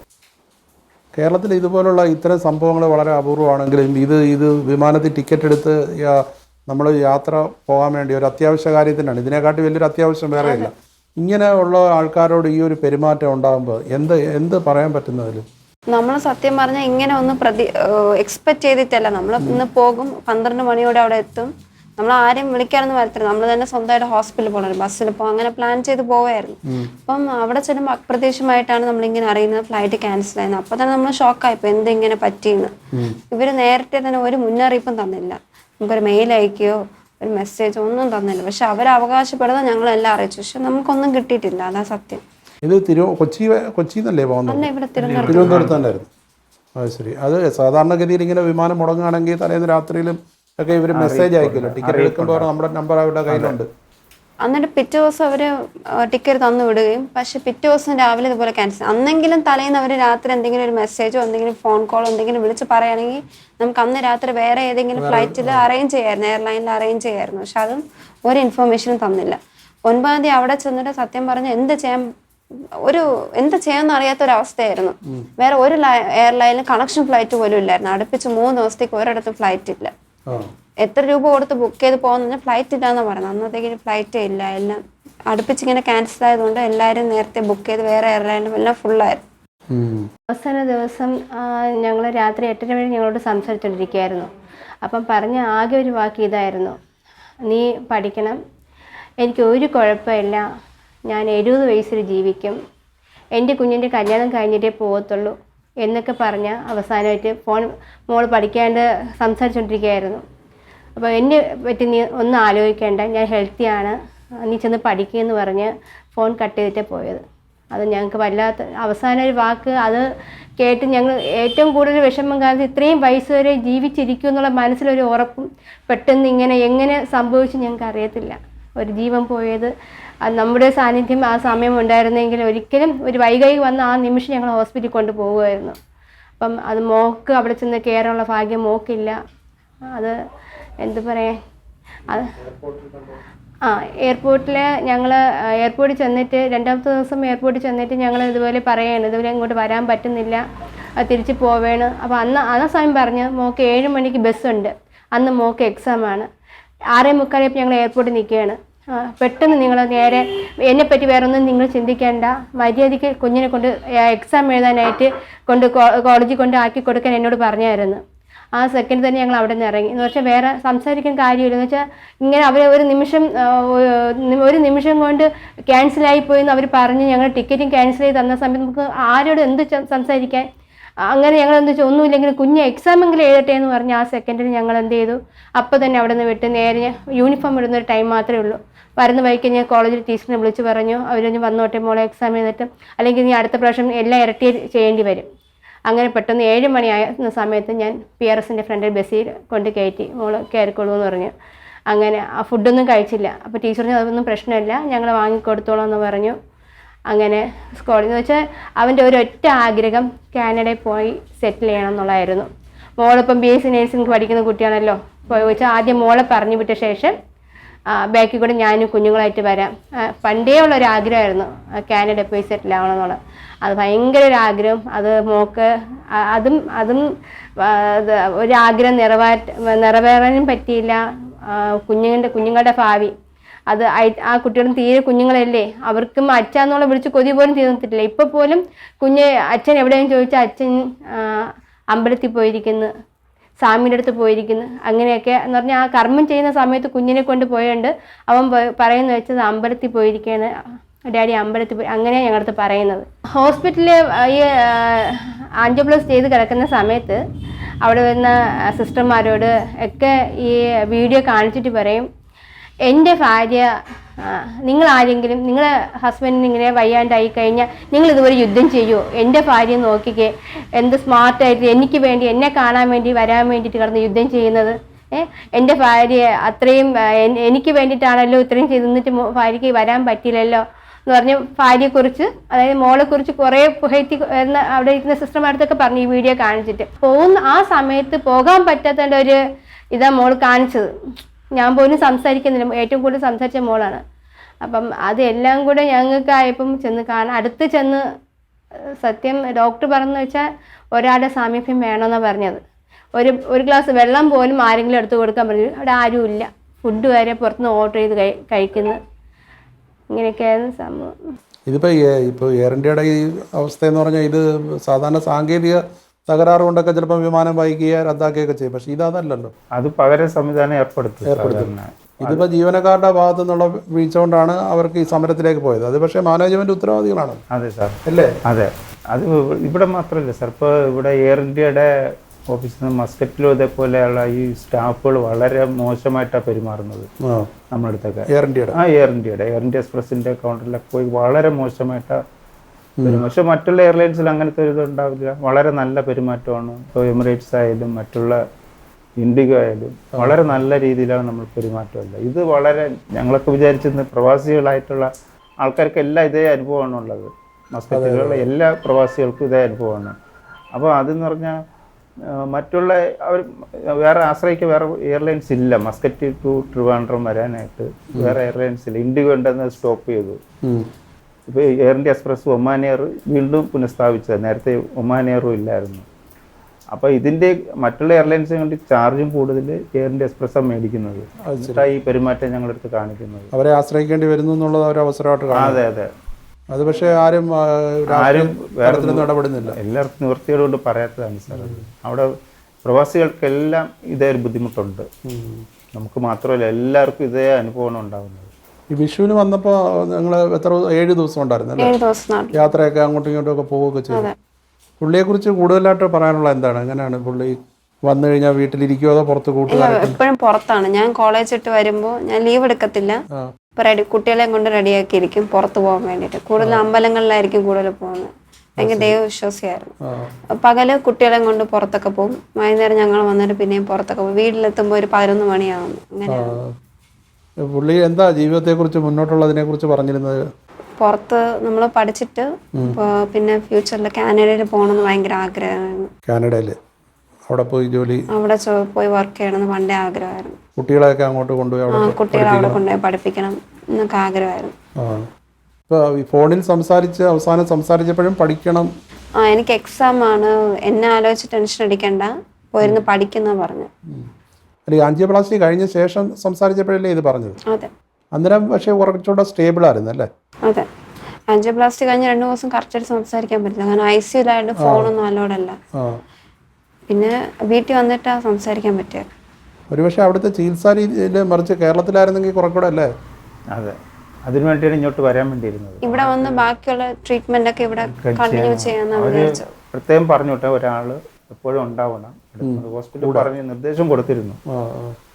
കേരളത്തിൽ ഇതുപോലുള്ള ഇത്തരം സംഭവങ്ങൾ വളരെ അപൂർവമാണെങ്കിലും ഇത് വിമാനത്തിൽ ടിക്കറ്റ് എടുത്ത് നമ്മൾ യാത്ര പോകാൻ വേണ്ടി ഒരു അത്യാവശ്യ കാര്യത്തിനാണ്, ഇതിനെക്കാട്ടി വലിയൊരു അത്യാവശ്യം വേറെയില്ല. ഇങ്ങനെ ഉള്ള ആൾക്കാരോട് ഈ ഒരു പെരുമാറ്റം ഉണ്ടാകുമ്പോൾ എന്ത് പറയാൻ പറ്റുന്നതിൽ? നമ്മൾ സത്യം പറഞ്ഞാൽ ഇങ്ങനെ ഒന്നും എക്സ്പെക്ട് ചെയ്തിട്ടല്ല. നമ്മൾ ഇന്ന് പോകും, 12 മണിയോടെ അവിടെ എത്തും, നമ്മൾ ആരെയും വിളിക്കാനൊന്നും വരത്തില്ല, നമ്മൾ തന്നെ സ്വന്തമായിട്ട് ഹോസ്പിറ്റലിൽ പോകണം, ബസ്സിൽ പോകാം, അങ്ങനെ പ്ലാൻ ചെയ്ത് പോവായിരുന്നു. അപ്പം അവിടെ ചെല്ലുമ്പോൾ അപ്രതീക്ഷിതമായിട്ടാണ് നമ്മളിങ്ങനെ അറിയുന്നത് ഫ്ലൈറ്റ് ക്യാൻസൽ ആയിരുന്നു. അപ്പോൾ തന്നെ നമ്മൾ ഷോക്കായിപ്പോൾ എന്തിങ്ങനെ പറ്റിയെന്ന്. ഇവർ നേരത്തെ തന്നെ ഒരു മുന്നറിയിപ്പും തന്നില്ല, നമുക്കൊരു മെയിൽ അയക്കുകയോ ഒരു മെസ്സേജോ ഒന്നും തന്നില്ല. പക്ഷെ അവർ അവകാശപ്പെടുന്നത് ഞങ്ങളെല്ലാം അറിയിച്ചു, പക്ഷെ നമുക്കൊന്നും കിട്ടിയിട്ടില്ല, അതാ സത്യം. ഇത് കൊച്ചിന്നല്ലേ പോകുന്നത്? അല്ല, ഇവിടെ തിരുവനന്തപുരത്ത് തന്നെയായിരുന്നു. ശരി. അത് സാധാരണഗതിയിൽ ഇങ്ങനെ വിമാനം മുടങ്ങുകയാണെങ്കിൽ തലേന്ന് രാത്രിയിലും ഒക്കെ ഇവർ മെസ്സേജ് അയക്കില്ല, ടിക്കറ്റ് എടുക്കുമ്പോൾ നമ്മുടെ നമ്പർ അവരുടെ കയ്യിലുണ്ട്. എന്നിട്ട് പിറ്റേ ദിവസം അവർ ടിക്കറ്റ് തന്നു വിടുകയും, പക്ഷെ പിറ്റേ ദിവസം രാവിലെ ഇതുപോലെ ക്യാൻസൽ. അന്നെങ്കിലും തലേന്ന് അവർ രാത്രി എന്തെങ്കിലും ഒരു മെസ്സേജോ എന്തെങ്കിലും ഫോൺ കോളോ എന്തെങ്കിലും വിളിച്ച് പറയുകയാണെങ്കിൽ നമുക്ക് അന്ന് രാത്രി വേറെ ഏതെങ്കിലും ഫ്ലൈറ്റിൽ അറേഞ്ച് ചെയ്യായിരുന്നു, എയർലൈനിൽ അറേഞ്ച് ചെയ്യായിരുന്നു. പക്ഷെ അതും ഒരു ഇൻഫർമേഷനും തന്നില്ല. 9-ാം തീയതി അവിടെ ചെന്നിട്ട് സത്യം പറഞ്ഞ് എന്താ ചെയ്യാന്ന് അറിയാത്തൊരവസ്ഥയായിരുന്നു. വേറെ ഒരു എയർലൈനിൽ കണക്ഷൻ ഫ്ലൈറ്റ് പോലും ഇല്ലായിരുന്നു. അടുപ്പിച്ച് 3 ദിവസത്തേക്ക് ഒരിടത്തും ഫ്ലൈറ്റ് ഇല്ല. എത്ര രൂപ കൊടുത്ത് ബുക്ക് ചെയ്ത് പോകുന്ന ഫ്ലൈറ്റ് ഇല്ലാന്ന് പറയുന്നത്. അന്നത്തേക്ക് ഫ്ലൈറ്റേ ഇല്ല, എല്ലാം അടുപ്പിച്ചിങ്ങനെ ക്യാൻസൽ ആയതുകൊണ്ട് എല്ലാവരും നേരത്തെ ബുക്ക് ചെയ്ത് വേറെ എയർലൈനും എല്ലാം ഫുള്ളായിരുന്നു. അവസാന ദിവസം ഞങ്ങൾ രാത്രി 8:30 വരെ ഞങ്ങളോട് സംസാരിച്ചുകൊണ്ടിരിക്കുകയായിരുന്നു. അപ്പം പറഞ്ഞ ആകെ ഒരു വാക്ക് ഇതായിരുന്നു, നീ പഠിക്കണം, എനിക്ക് ഒരു കുഴപ്പമില്ല, ഞാൻ 70 വയസ്സിൽ ജീവിക്കും, എൻ്റെ കുഞ്ഞിൻ്റെ കല്യാണം കഴിഞ്ഞിട്ടേ പോകത്തുള്ളൂ എന്നൊക്കെ പറഞ്ഞ അവസാനമായിട്ട് മോൾ പഠിക്കാണ്ട് സംസാരിച്ചുകൊണ്ടിരിക്കുകയായിരുന്നു. അപ്പോൾ എന്നെ പറ്റി നീ ഒന്നും ആലോചിക്കേണ്ട, ഞാൻ ഹെൽത്തിയാണ്, നീ ചെന്ന് പഠിക്കുമെന്ന് പറഞ്ഞ് ഫോൺ കട്ട് ചെയ്തിട്ടേ പോയത്. അത് ഞങ്ങൾക്ക് വല്ലാത്ത അവസാന ഒരു വാക്ക്. അത് കേട്ട് ഞങ്ങൾ ഏറ്റവും കൂടുതൽ വിഷമം കാരണം ഇത്രയും വയസ്സ് വരെ ജീവിച്ചിരിക്കും എന്നുള്ള മനസ്സിലൊരു ഉറപ്പും പെട്ടെന്ന് ഇങ്ങനെ എങ്ങനെ സംഭവിച്ചു ഞങ്ങൾക്ക് അറിയത്തില്ല. ഒരു ജീവൻ പോയത്, നമ്മുടെ സാന്നിധ്യം ആ സമയം ഉണ്ടായിരുന്നെങ്കിൽ ഒരിക്കലും ഒരു വൈകായി വന്ന ആ നിമിഷം ഞങ്ങൾ ഹോസ്പിറ്റലിൽ കൊണ്ടുപോകുമായിരുന്നു. അപ്പം അത് മോക്ക് അവിടെ ചെന്ന് കയറാനുള്ള ഭാഗ്യം മോക്കില്ല. അത് എന്ത് പറയാൻ, അത് എയർപോർട്ടിൽ ഞങ്ങൾ എയർപോർട്ടിൽ ചെന്നിട്ട് 2ാമത്തെ ദിവസം എയർപോർട്ടിൽ ചെന്നിട്ട് ഞങ്ങൾ ഇതുപോലെ പറയുകയാണ്, ഇതുപോലെ ഇങ്ങോട്ട് വരാൻ പറ്റുന്നില്ല, തിരിച്ച് പോവേണ്. അപ്പോൾ ആ സമയം പറഞ്ഞ് മോക്ക് 7 മണിക്ക് ബസ്സുണ്ട്, അന്ന് മോക്ക് എക്സാമാണ്. 6:45 ഞങ്ങൾ എയർപോർട്ടിൽ നിൽക്കുകയാണ്. പെട്ടെന്ന് നിങ്ങൾ നേരെ എന്നെപ്പറ്റി വേറെ ഒന്നും നിങ്ങൾ ചിന്തിക്കേണ്ട, മര്യാദയ്ക്ക് കുഞ്ഞിനെ കൊണ്ട് എക്സാം എഴുതാനായിട്ട് കോളേജിൽ കൊണ്ട് ആക്കി കൊടുക്കാൻ എന്നോട് പറഞ്ഞായിരുന്നു. ആ സെക്കൻഡ് തന്നെ ഞങ്ങൾ അവിടെ നിന്ന് ഇറങ്ങി. എന്ന് വെച്ചാൽ വേറെ സംസാരിക്കാൻ കാര്യമില്ല. എന്ന് വെച്ചാൽ ഇങ്ങനെ അവർ ഒരു നിമിഷം കൊണ്ട് ക്യാൻസലായിപ്പോയി എന്ന് അവർ പറഞ്ഞ് ഞങ്ങൾ ടിക്കറ്റും ക്യാൻസൽ ചെയ്ത് തന്ന സമയത്ത് നമുക്ക് ആരോട് എന്ത് സംസാരിക്കാൻ. അങ്ങനെ ഞങ്ങൾ എന്ത് വെച്ചാൽ ഒന്നുമില്ലെങ്കിൽ കുഞ്ഞ് എക്സാമെങ്കിലും എഴുതട്ടെ എന്ന് പറഞ്ഞ് ആ സെക്കൻഡിൽ ഞങ്ങൾ എന്ത് ചെയ്തു, അപ്പോൾ തന്നെ അവിടെ നിന്ന് വിട്ട് നേരെ യൂണിഫോം ഇടുന്നൊരു ടൈം മാത്രമേ ഉള്ളൂ. വരുന്ന വൈകി ഞാൻ കോളേജിൽ ടീച്ചറിനെ വിളിച്ച് പറഞ്ഞു, അവരൊന്ന് വന്നോട്ടെ മോളെ എക്സാം ചെയ്തിട്ട്, അല്ലെങ്കിൽ നീ അടുത്ത പ്രാവശ്യം എല്ലാം ഇരട്ടി ചെയ്യേണ്ടി വരും. അങ്ങനെ പെട്ടെന്ന് 7 മണിയായ സമയത്ത് ഞാൻ PRSൻ്റെ ഫ്രണ്ടിൽ ബസ്സിൽ കൊണ്ട് കയറ്റി, മോള് കയറിക്കൊള്ളൂ എന്ന് പറഞ്ഞു. അങ്ങനെ ആ ഫുഡൊന്നും കഴിച്ചില്ല. അപ്പോൾ ടീച്ചറിന് അതൊന്നും പ്രശ്നമില്ല, ഞങ്ങൾ വാങ്ങിക്കൊടുത്തോളാം എന്ന് പറഞ്ഞു. അങ്ങനെ സ്കോളിൽ എന്ന് വെച്ചാൽ അവൻ്റെ ഒരൊറ്റ ആഗ്രഹം കാനഡയിൽ പോയി സെറ്റിൽ ചെയ്യണം എന്നുള്ളതായിരുന്നു. മോളിപ്പം BSc നേഴ്സിംഗ് പഠിക്കുന്ന കുട്ടിയാണല്ലോ. പോയി വെച്ചാൽ ആദ്യം മോളെ പറഞ്ഞു വിട്ട ശേഷം ബാക്കിൽ കൂടെ ഞാനും കുഞ്ഞുങ്ങളായിട്ട് വരാം. പണ്ടേ ഉള്ളൊരു ആഗ്രഹമായിരുന്നു കാനഡയിൽ പോയി സെറ്റിൽ ആവണം എന്നുള്ളത്. അത് ഭയങ്കര ഒരു ആഗ്രഹം. അത് മോക്ക് അതും ഒരാഗ്രഹം നിറവേറാനും പറ്റിയില്ല. കുഞ്ഞുങ്ങളുടെ ഭാവി അത് ആ കുട്ടികളും തീരെ കുഞ്ഞുങ്ങളല്ലേ, അവർക്കും അച്ഛന്നുള്ള വിളിച്ച് കൊതി പോലും തീർന്നിട്ടില്ല. ഇപ്പോൾ പോലും അച്ഛൻ എവിടെയും ചോദിച്ചാൽ അച്ഛൻ അമ്പലത്തിൽ പോയിരിക്കുന്നു, സ്വാമിയുടെ അടുത്ത് പോയിരിക്കുന്നു, അങ്ങനെയൊക്കെ എന്ന് പറഞ്ഞാൽ ആ കർമ്മം ചെയ്യുന്ന സമയത്ത് കുഞ്ഞിനെ കൊണ്ട് പോയുണ്ട് അവൻ പറയുന്ന വെച്ചത് അമ്പലത്തിൽ പോയിരിക്കുകയാണ്, ഡാഡി അമ്പലത്തിൽ പോയി, അങ്ങനെയാണ് ഞങ്ങളടുത്ത് പറയുന്നത്. ഹോസ്പിറ്റലിൽ ഈ ആൻജിയോപ്ലാസ്റ്റി ചെയ്ത് കിടക്കുന്ന സമയത്ത് അവിടെ വരുന്ന സിസ്റ്റർമാരോട് ഒക്കെ ഈ വീഡിയോ കാണിച്ചിട്ട് പറയും, എൻ്റെ ഭാര്യ, നിങ്ങളാരെങ്കിലും നിങ്ങളെ ഹസ്ബൻഡിന് ഇങ്ങനെ വയ്യാണ്ടായി കഴിഞ്ഞാൽ നിങ്ങൾ ഇതുപോലെ യുദ്ധം ചെയ്യുമോ? എൻ്റെ ഭാര്യ നോക്കിക്കേ എന്ത് സ്മാർട്ടായിട്ട് എനിക്ക് വേണ്ടി എന്നെ കാണാൻ വേണ്ടി വരാൻ വേണ്ടിയിട്ട് കിടന്ന് യുദ്ധം ചെയ്യുന്നത്. എൻ്റെ ഭാര്യ അത്രയും എനിക്ക് വേണ്ടിയിട്ടാണല്ലോ ഇത്രയും ചെയ്ത് നിന്നിട്ട് ഭാര്യയ്ക്ക് വരാൻ പറ്റില്ലല്ലോ എന്ന് പറഞ്ഞ് ഭാര്യയെക്കുറിച്ച്, അതായത് മോളെക്കുറിച്ച് കുറേ പുകഴ്ത്തി അവിടെ ഇരിക്കുന്ന സിസ്റ്റർമാരടുത്തൊക്കെ പറഞ്ഞു ഈ വീഡിയോ കാണിച്ചിട്ട്. ആ സമയത്ത് പോകാൻ പറ്റാത്തതിൻ്റെ ഒരു ഇതാ മോൾ കാണിച്ചത്. ഞാൻ പോലും സംസാരിക്കുന്നില്ല, ഏറ്റവും കൂടുതൽ സംസാരിച്ച മോളാണ്. അപ്പം അതെല്ലാം കൂടെ ഞങ്ങൾക്കായപ്പം അടുത്ത് ചെന്ന് സത്യം ഡോക്ടർ പറഞ്ഞു വെച്ചാൽ ഒരാളുടെ സാമീപ്യം വേണമെന്നാണ് പറഞ്ഞത്. ഒരു ഗ്ലാസ് വെള്ളം പോലും ആരെങ്കിലും എടുത്ത് കൊടുക്കാൻ പറഞ്ഞു. അവിടെ ആരുമില്ല, ഫുഡ് വരെ പുറത്തുനിന്ന് ഓർഡർ ചെയ്ത് കഴിക്കുന്നത്. ഇങ്ങനെയൊക്കെയായിരുന്നു സംഭവം. ഇപ്പോൾ എയർ ഇന്ത്യയുടെ ഈ അവസ്ഥ എന്ന് പറഞ്ഞാൽ ഇത് സാധാരണ സാങ്കേതിക തകരാറ് കൊണ്ടൊക്കെ ചിലപ്പോൾ വിമാനം വൈകിയ റദ്ദാക്കുകയൊക്കെ ചെയ്യും. പക്ഷേ ഇതല്ലല്ലോ, അത് പകരം സംവിധാനം ഏർപ്പെടുത്തും. ഇതിപ്പോൾ ജീവനക്കാരുടെ ഭാഗത്തു നിന്നുള്ള വീഴ്ച കൊണ്ടാണ് അവർക്ക് ഈ സമരത്തിലേക്ക് പോയത്. അത് പക്ഷേ മാനേജ്മെന്റ് ഉത്തരവാദികളാണ്. അതെ സാർ, അല്ലേ? അതെ. അത് ഇവിടെ മാത്രമല്ല സാർ, ഇപ്പോൾ ഇവിടെ എയർ ഇന്ത്യയുടെ ഓഫീസിൽ നിന്ന് മസ്കറ്റിലും ഇതേപോലെയുള്ള ഈ സ്റ്റാഫുകൾ വളരെ മോശമായിട്ടാണ് പെരുമാറുന്നത് നമ്മുടെ അടുത്തൊക്കെ. എയർ ഇന്ത്യയുടെ എയർ ഇന്ത്യ എക്സ്പ്രസിന്റെ കൗണ്ടറിലൊക്കെ പോയി വളരെ മോശമായിട്ടാണ് പെരുമാറ്റം. പക്ഷെ മറ്റുള്ള എയർലൈൻസിൽ അങ്ങനത്തെ ഒരു ഇതുണ്ടാവില്ല, വളരെ നല്ല പെരുമാറ്റമാണ്. ഇപ്പോൾ എമിറേറ്റ്സ് ആയാലും മറ്റുള്ള ഇൻഡിഗോ ആയാലും വളരെ നല്ല രീതിയിലാണ് നമ്മൾ പെരുമാറ്റമല്ല. ഇത് വളരെ ഞങ്ങളൊക്കെ വിചാരിച്ചിരുന്ന പ്രവാസികളായിട്ടുള്ള ആൾക്കാർക്ക് എല്ലാം ഇതേ അനുഭവമാണ് ഉള്ളത്. മസ്കറ്റിലുള്ള എല്ലാ പ്രവാസികൾക്കും ഇതേ അനുഭവമാണ്. അപ്പോൾ അതെന്ന് പറഞ്ഞാൽ മറ്റുള്ള അവർ വേറെ ആശ്രയിക്കുക വേറെ എയർലൈൻസ് ഇല്ല. മസ്കറ്റ് ടു ട്രിവാൻഡ്രം വരാനായിട്ട് വേറെ എയർലൈൻസ് ഇല്ല. ഇൻഡിഗോ ഉണ്ടെന്ന് സ്റ്റോപ്പ് ചെയ്തു. ഇപ്പോൾ air India express Oman air വീണ്ടും പുനഃസ്ഥാപിച്ചത്. നേരത്തെ ഒമാൻ എയറും ഇല്ലായിരുന്നു. അപ്പോൾ ഇതിൻ്റെ മറ്റുള്ള എയർലൈൻസിനെ കൊണ്ട് ചാർജും കൂടുതൽ എയർ ഇന്ത്യ എക്സ്പ്രസ്സാണ് മേടിക്കുന്നത്. ഈ പെരുമാറ്റം ഞങ്ങളടുത്ത് കാണിക്കുന്നത് അവരെ ആശ്രയിക്കേണ്ടി വരുന്നു എന്നുള്ളത് ഒരു അവസരമായിട്ട് കാണാം. അതെ അതെ. അത് പക്ഷേ ആരും വേറെ ഇടപെടുന്നില്ല. എല്ലാവർക്കും നിവൃത്തിയോട് കൊണ്ട് പറയാത്തതാണ് സാർ. അത് അവിടെ പ്രവാസികൾക്കെല്ലാം ഇതേ ഒരു ബുദ്ധിമുട്ടുണ്ട്. നമുക്ക് മാത്രമല്ല എല്ലാവർക്കും ഇതേ അനുഭവമാണ് ഉണ്ടാകുന്നത്. ഈ വിഷുവിന് വന്നപ്പോൾ നിങ്ങൾ എത്ര 7 ദിവസം ഉണ്ടായിരുന്നല്ലേ? 7 ദിവസം യാത്രയൊക്കെ അങ്ങോട്ടും ഇങ്ങോട്ടും ഒക്കെ പോവുകയൊക്കെ ചെയ്തു. പുള്ളിയെക്കുറിച്ച് കൂടുതലായിട്ട് പറയാനുള്ള എന്താണ്? എങ്ങനെയാണ് പുള്ളി വന്നു കഴിഞ്ഞാൽ വീട്ടിലിരിക്കുമോ അതോ പുറത്ത് കൂട്ടുകാരെ? എപ്പോഴും പുറത്താണ്. ഞാൻ കോളേജ് ഇട്ട് വരുമ്പോൾ ഞാൻ ലീവ് എടുക്കത്തില്ല. ഇപ്പൊ കുട്ടികളെയും കൊണ്ട് റെഡിയാക്കിയിരിക്കും പുറത്ത് പോകാൻ വേണ്ടിയിട്ട്. കൂടുതൽ അമ്പലങ്ങളിലായിരിക്കും കൂടുതൽ പോകുന്നത്. ഭയങ്കര ദൈവവിശ്വാസിയായിരുന്നു. പകല് കുട്ടികളെയും കൊണ്ട് പുറത്തൊക്കെ പോകും. വൈകുന്നേരം ഞങ്ങൾ വന്നിട്ട് പിന്നെയും പുറത്തൊക്കെ പോകും. വീട്ടിലെത്തുമ്പോൾ ഒരു 11 മണിയാവുന്നു. അങ്ങനെയാണ്. പുള്ളി എന്താ ജീവിതത്തെക്കുറിച്ച് മുന്നോട്ടുള്ളതിനെ കുറിച്ച് പറഞ്ഞിരുന്നത്? പുറത്ത് നമ്മൾ പഠിച്ചിട്ട് പിന്നെ ഫ്യൂച്ചറിൽ കാനഡയിൽ പോകണമെന്ന് ഭയങ്കര ആഗ്രഹമായിരുന്നു. കാനഡയിൽ അവിടെ പോയി ജോലി അവിടെ പോയി വർക്ക് ചെയ്യണമെന്ന് പണ്ടേ ആഗ്രഹമായിരുന്നു. കുട്ടികളെയൊക്കെ അങ്ങോട്ട് കൊണ്ടുപോയി കുട്ടികളെ അവിടെ കൊണ്ടുപോയി പഠിപ്പിക്കണം എന്നൊക്കെ ആഗ്രഹമായിരുന്നു. ഇപ്പോൾ ഈ ഫോണിൽ അവസാനം സംസാരിച്ചപ്പോഴും പഠിക്കണം. എനിക്ക് എക്സാം ആണ്, എന്നെ ആലോചിച്ച് ടെൻഷൻ അടിക്കണ്ട, പോയിരുന്ന് പഠിക്കുന്ന പറഞ്ഞു. അല്ല, ആൻജിയോപ്ലാസ്റ്റി കഴിഞ്ഞ ശേഷം സംസാരിച്ചപ്പോഴല്ലേ ഇത് പറഞ്ഞത്? അതെ. അന്നേരം പക്ഷേ കുറച്ചുകൂടെ സ്റ്റേബിൾ ആയിരുന്നു അല്ലേ? അതെ. ആൻജിയോപ്ലാസ്റ്റി കഴിഞ്ഞ് 2 ദിവസം കറക്റ്റായിട്ട് സംസാരിക്കാൻ പറ്റില്ല. കാരണം ICUലായിട്ട് ഫോണൊന്നും അലോഡല്ല. പിന്നെ വീട്ടിൽ വന്നിട്ടാ സംസാരിക്കാൻ പറ്റിയത്. ഒരുപക്ഷെ അവിടുത്തെ ചികിത്സാ രീതിയിൽ മറിച്ച് കേരളത്തിലായിരുന്നെങ്കിൽ കുറച്ചുകൂടെ അല്ലേ? അതെ, അതിനു വേണ്ടിയാണ് ഇങ്ങോട്ട് വരാൻ വേണ്ടിയിരുന്നത്. ഇവിടെ വന്ന് ബാക്കിയുള്ള ട്രീറ്റ്മെന്റ് ഒക്കെ ഇവിടെ കണ്ടിന്യൂ ചെയ്യാന്നാണ് വിചാരിച്ചത്. പ്രത്യേകം പറഞ്ഞു വിട്ട ഒരാൾ എപ്പോഴും ഉണ്ടാവണം. ഹോസ്പിറ്റൽ പറഞ്ഞ് നിർദ്ദേശം കൊടുത്തിരുന്നു,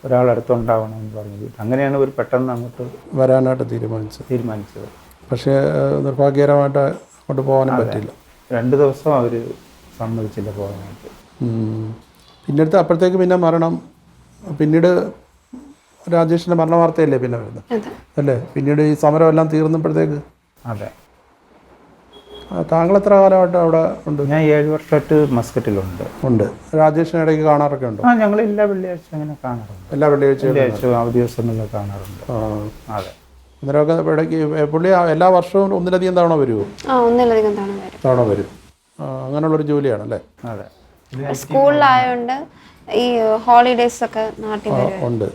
ഒരാൾ അടുത്തുണ്ടാവണം എന്ന് പറഞ്ഞു. അങ്ങനെയാണ് ഒരു പെട്ടെന്ന് അങ്ങോട്ട് വരാനായിട്ട് തീരുമാനിച്ചത്. പക്ഷേ നിർഭാഗ്യകരമായിട്ട് അങ്ങോട്ട് പോകാനും പറ്റില്ല. 2 ദിവസം അവർ സമ്മതിച്ചില്ല പോകാനായിട്ട്. പിന്നീട് അപ്പോഴത്തേക്ക് പിന്നെ മരണം, പിന്നീട് രാജേഷിൻ്റെ മരണ വാർത്തയല്ലേ പിന്നെ വരുന്നത് അല്ലേ? പിന്നീട് ഈ സമരമെല്ലാം തീർന്നപ്പോഴത്തേക്ക്. അതെ. താങ്കൾ എത്ര കാലമായിട്ട് അവിടെ ഉണ്ട്? ഞാൻ 7 വർഷമായിട്ട് മസ്കറ്റിലുണ്ട്. രാജേഷിന് ഇടയ്ക്ക് കാണാറൊക്കെ ഉണ്ടോ? ഞങ്ങൾ എല്ലാ വെള്ളിയാഴ്ച അങ്ങനെ കാണാറുണ്ട്. എല്ലാ വെള്ളിയാഴ്ച അവധി ദിവസങ്ങളിൽ കാണാറുണ്ട്. അതെ. അന്നേരമൊക്കെ ഇടയ്ക്ക് പുള്ളി എല്ലാ വർഷവും ഒന്നിലധികം തവണ വരുമോ? ഒന്നിലധികം തവണ വരും. അങ്ങനെയുള്ളൊരു ജോലിയാണല്ലേ? അതെ. സ്കൂളിലായോണ്ട് ഈ ഹോളിഡേയ്സ് ഒക്കെ നാട്ടിൽ ഉണ്ട്.